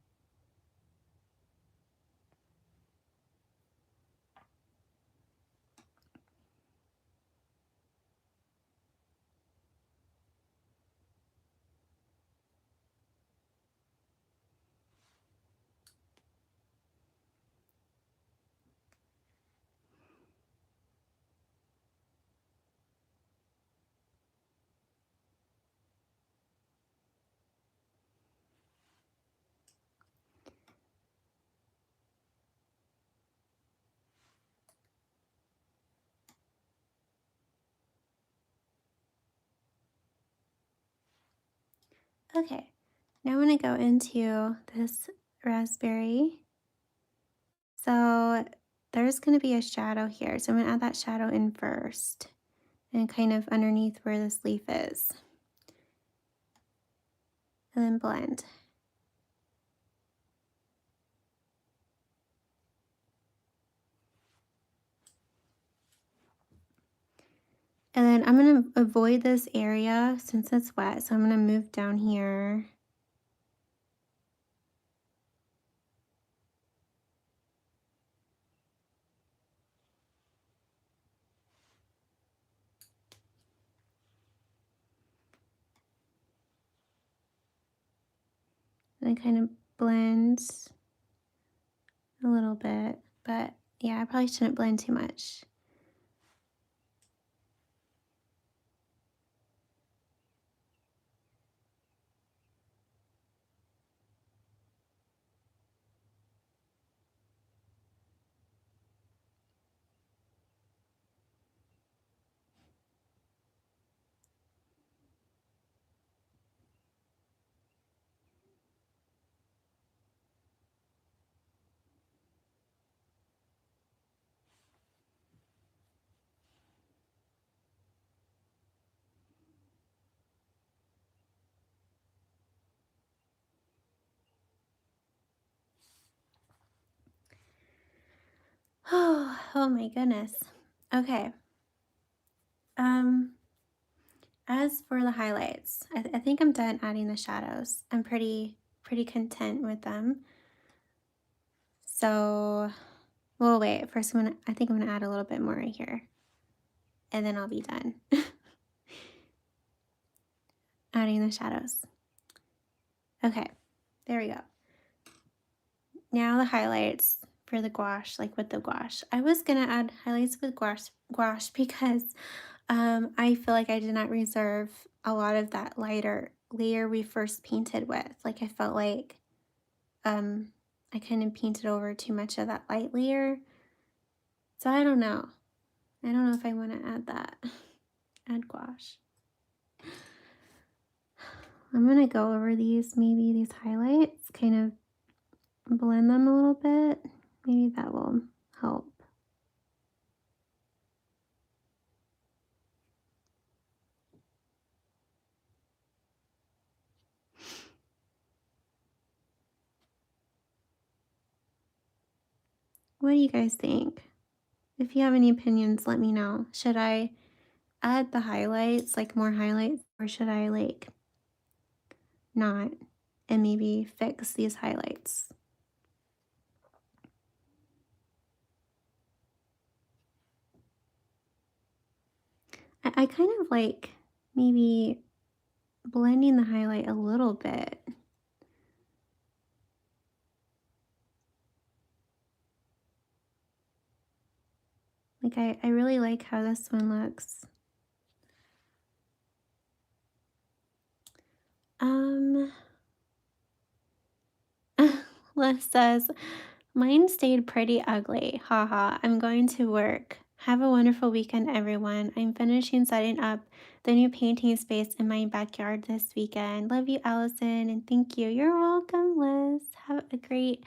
Okay, now I'm gonna go into this raspberry. So there's gonna be a shadow here. So I'm gonna add that shadow in first and kind of underneath where this leaf is. And then blend. And then I'm gonna avoid this area since it's wet. So I'm gonna move down here. And I kind of blend a little bit, but yeah, I probably shouldn't blend too much. Oh my goodness. Okay. Um, as for the highlights, I think I'm done adding the shadows. I'm pretty content with them. So, well, wait. First, I think I'm gonna add a little bit more right here, and then I'll be done adding the shadows. Okay, there we go. Now the highlights for the gouache, like with the gouache. I was gonna add highlights with gouache because I feel like I did not reserve a lot of that lighter layer we first painted with. Like I felt like I kind of painted over too much of that light layer. So I don't know. I don't know if I want to add that. Add gouache. I'm gonna go over these, maybe these highlights, kind of blend them a little bit. Maybe that will help. What do you guys think? If you have any opinions, let me know. Should I add the highlights, like more highlights, or should I like not and maybe fix these highlights? I kind of like maybe blending the highlight a little bit. Like I really like how this one looks. Um, Les says, mine stayed pretty ugly. Haha, I'm going to work. Have a wonderful weekend, everyone. I'm finishing setting up the new painting space in my backyard this weekend. Love you, Allison, and thank you. You're welcome, Liz. Have a great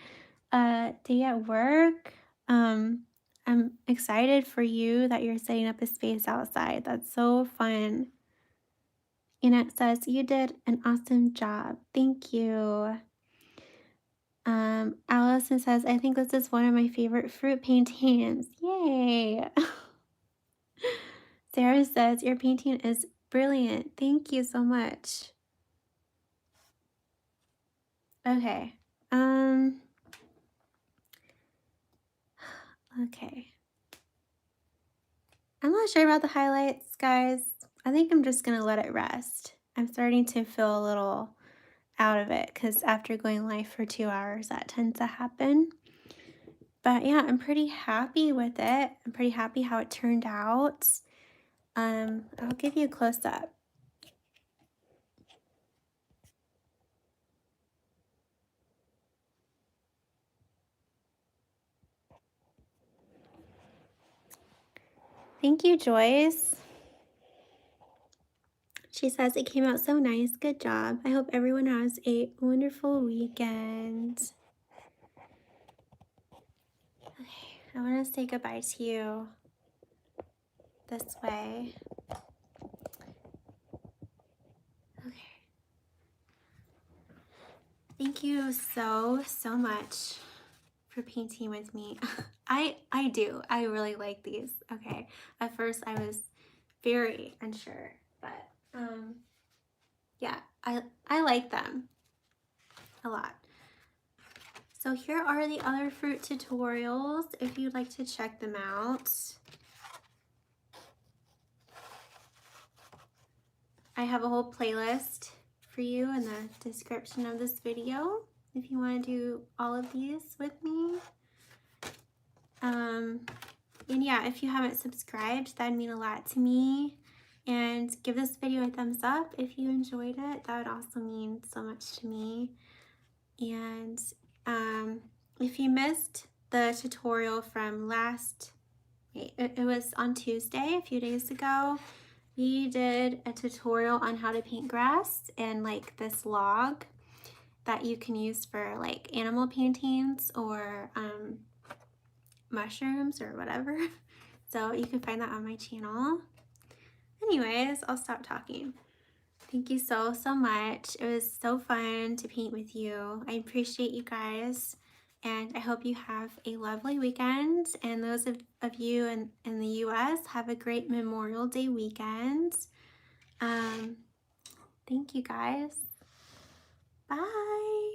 day at work. I'm excited for you that you're setting up a space outside. That's so fun. And it says, you did an awesome job. Thank you. Allison says, I think this is one of my favorite fruit paintings. Yay. Sarah says, your painting is brilliant. Thank you so much. Okay. Okay. I'm not sure about the highlights, guys. I think I'm just gonna let it rest. I'm starting to feel a little out of it because after going live for 2 hours, that tends to happen. But yeah, I'm pretty happy with it. I'm pretty happy how it turned out. I'll give you a close-up. Thank you, Joyce. She says it came out so nice. Good job. I hope everyone has a wonderful weekend. Okay, I want to say goodbye to you this way. Okay. Thank you so much for painting with me. I do. I really like these. Okay. At first I was very unsure, but yeah, I like them a lot. So here are the other fruit tutorials if you'd like to check them out. I have a whole playlist for you in the description of this video if you want to do all of these with me. And yeah, if you haven't subscribed, that'd mean a lot to me. And give this video a thumbs up if you enjoyed it. That would also mean so much to me. And if you missed the tutorial from it was on Tuesday, a few days ago, we did a tutorial on how to paint grass and like this log that you can use for like animal paintings or mushrooms or whatever. So you can find that on my channel. Anyways, I'll stop talking. Thank you so much. It was so fun to paint with you. I appreciate you guys. And I hope you have a lovely weekend. And those of you in the US, have a great Memorial Day weekend. Thank you guys. Bye.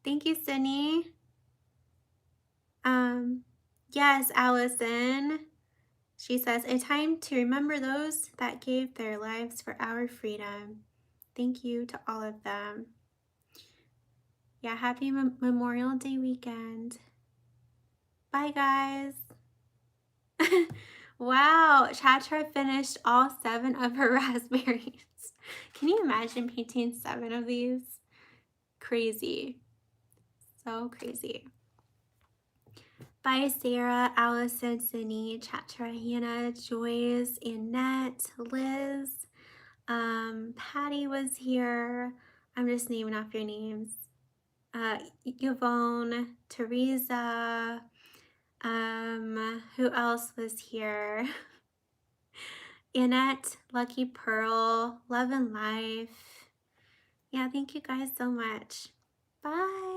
Thank you, Sydney. Yes, Allison. She says, a time to remember those that gave their lives for our freedom. Thank you to all of them. Yeah, happy Memorial Day weekend. Bye, guys. Wow, Chatra finished all 7 of her raspberries. Can you imagine painting 7 of these? Crazy. So crazy. Bye, Sarah, Allison, Sydney, Chatra, Hannah, Joyce, Annette, Liz. Patty was here. I'm just naming off your names. Yvonne, Teresa, who else was here? Annette, Lucky Pearl, Love and Life. Yeah, thank you guys so much. Bye.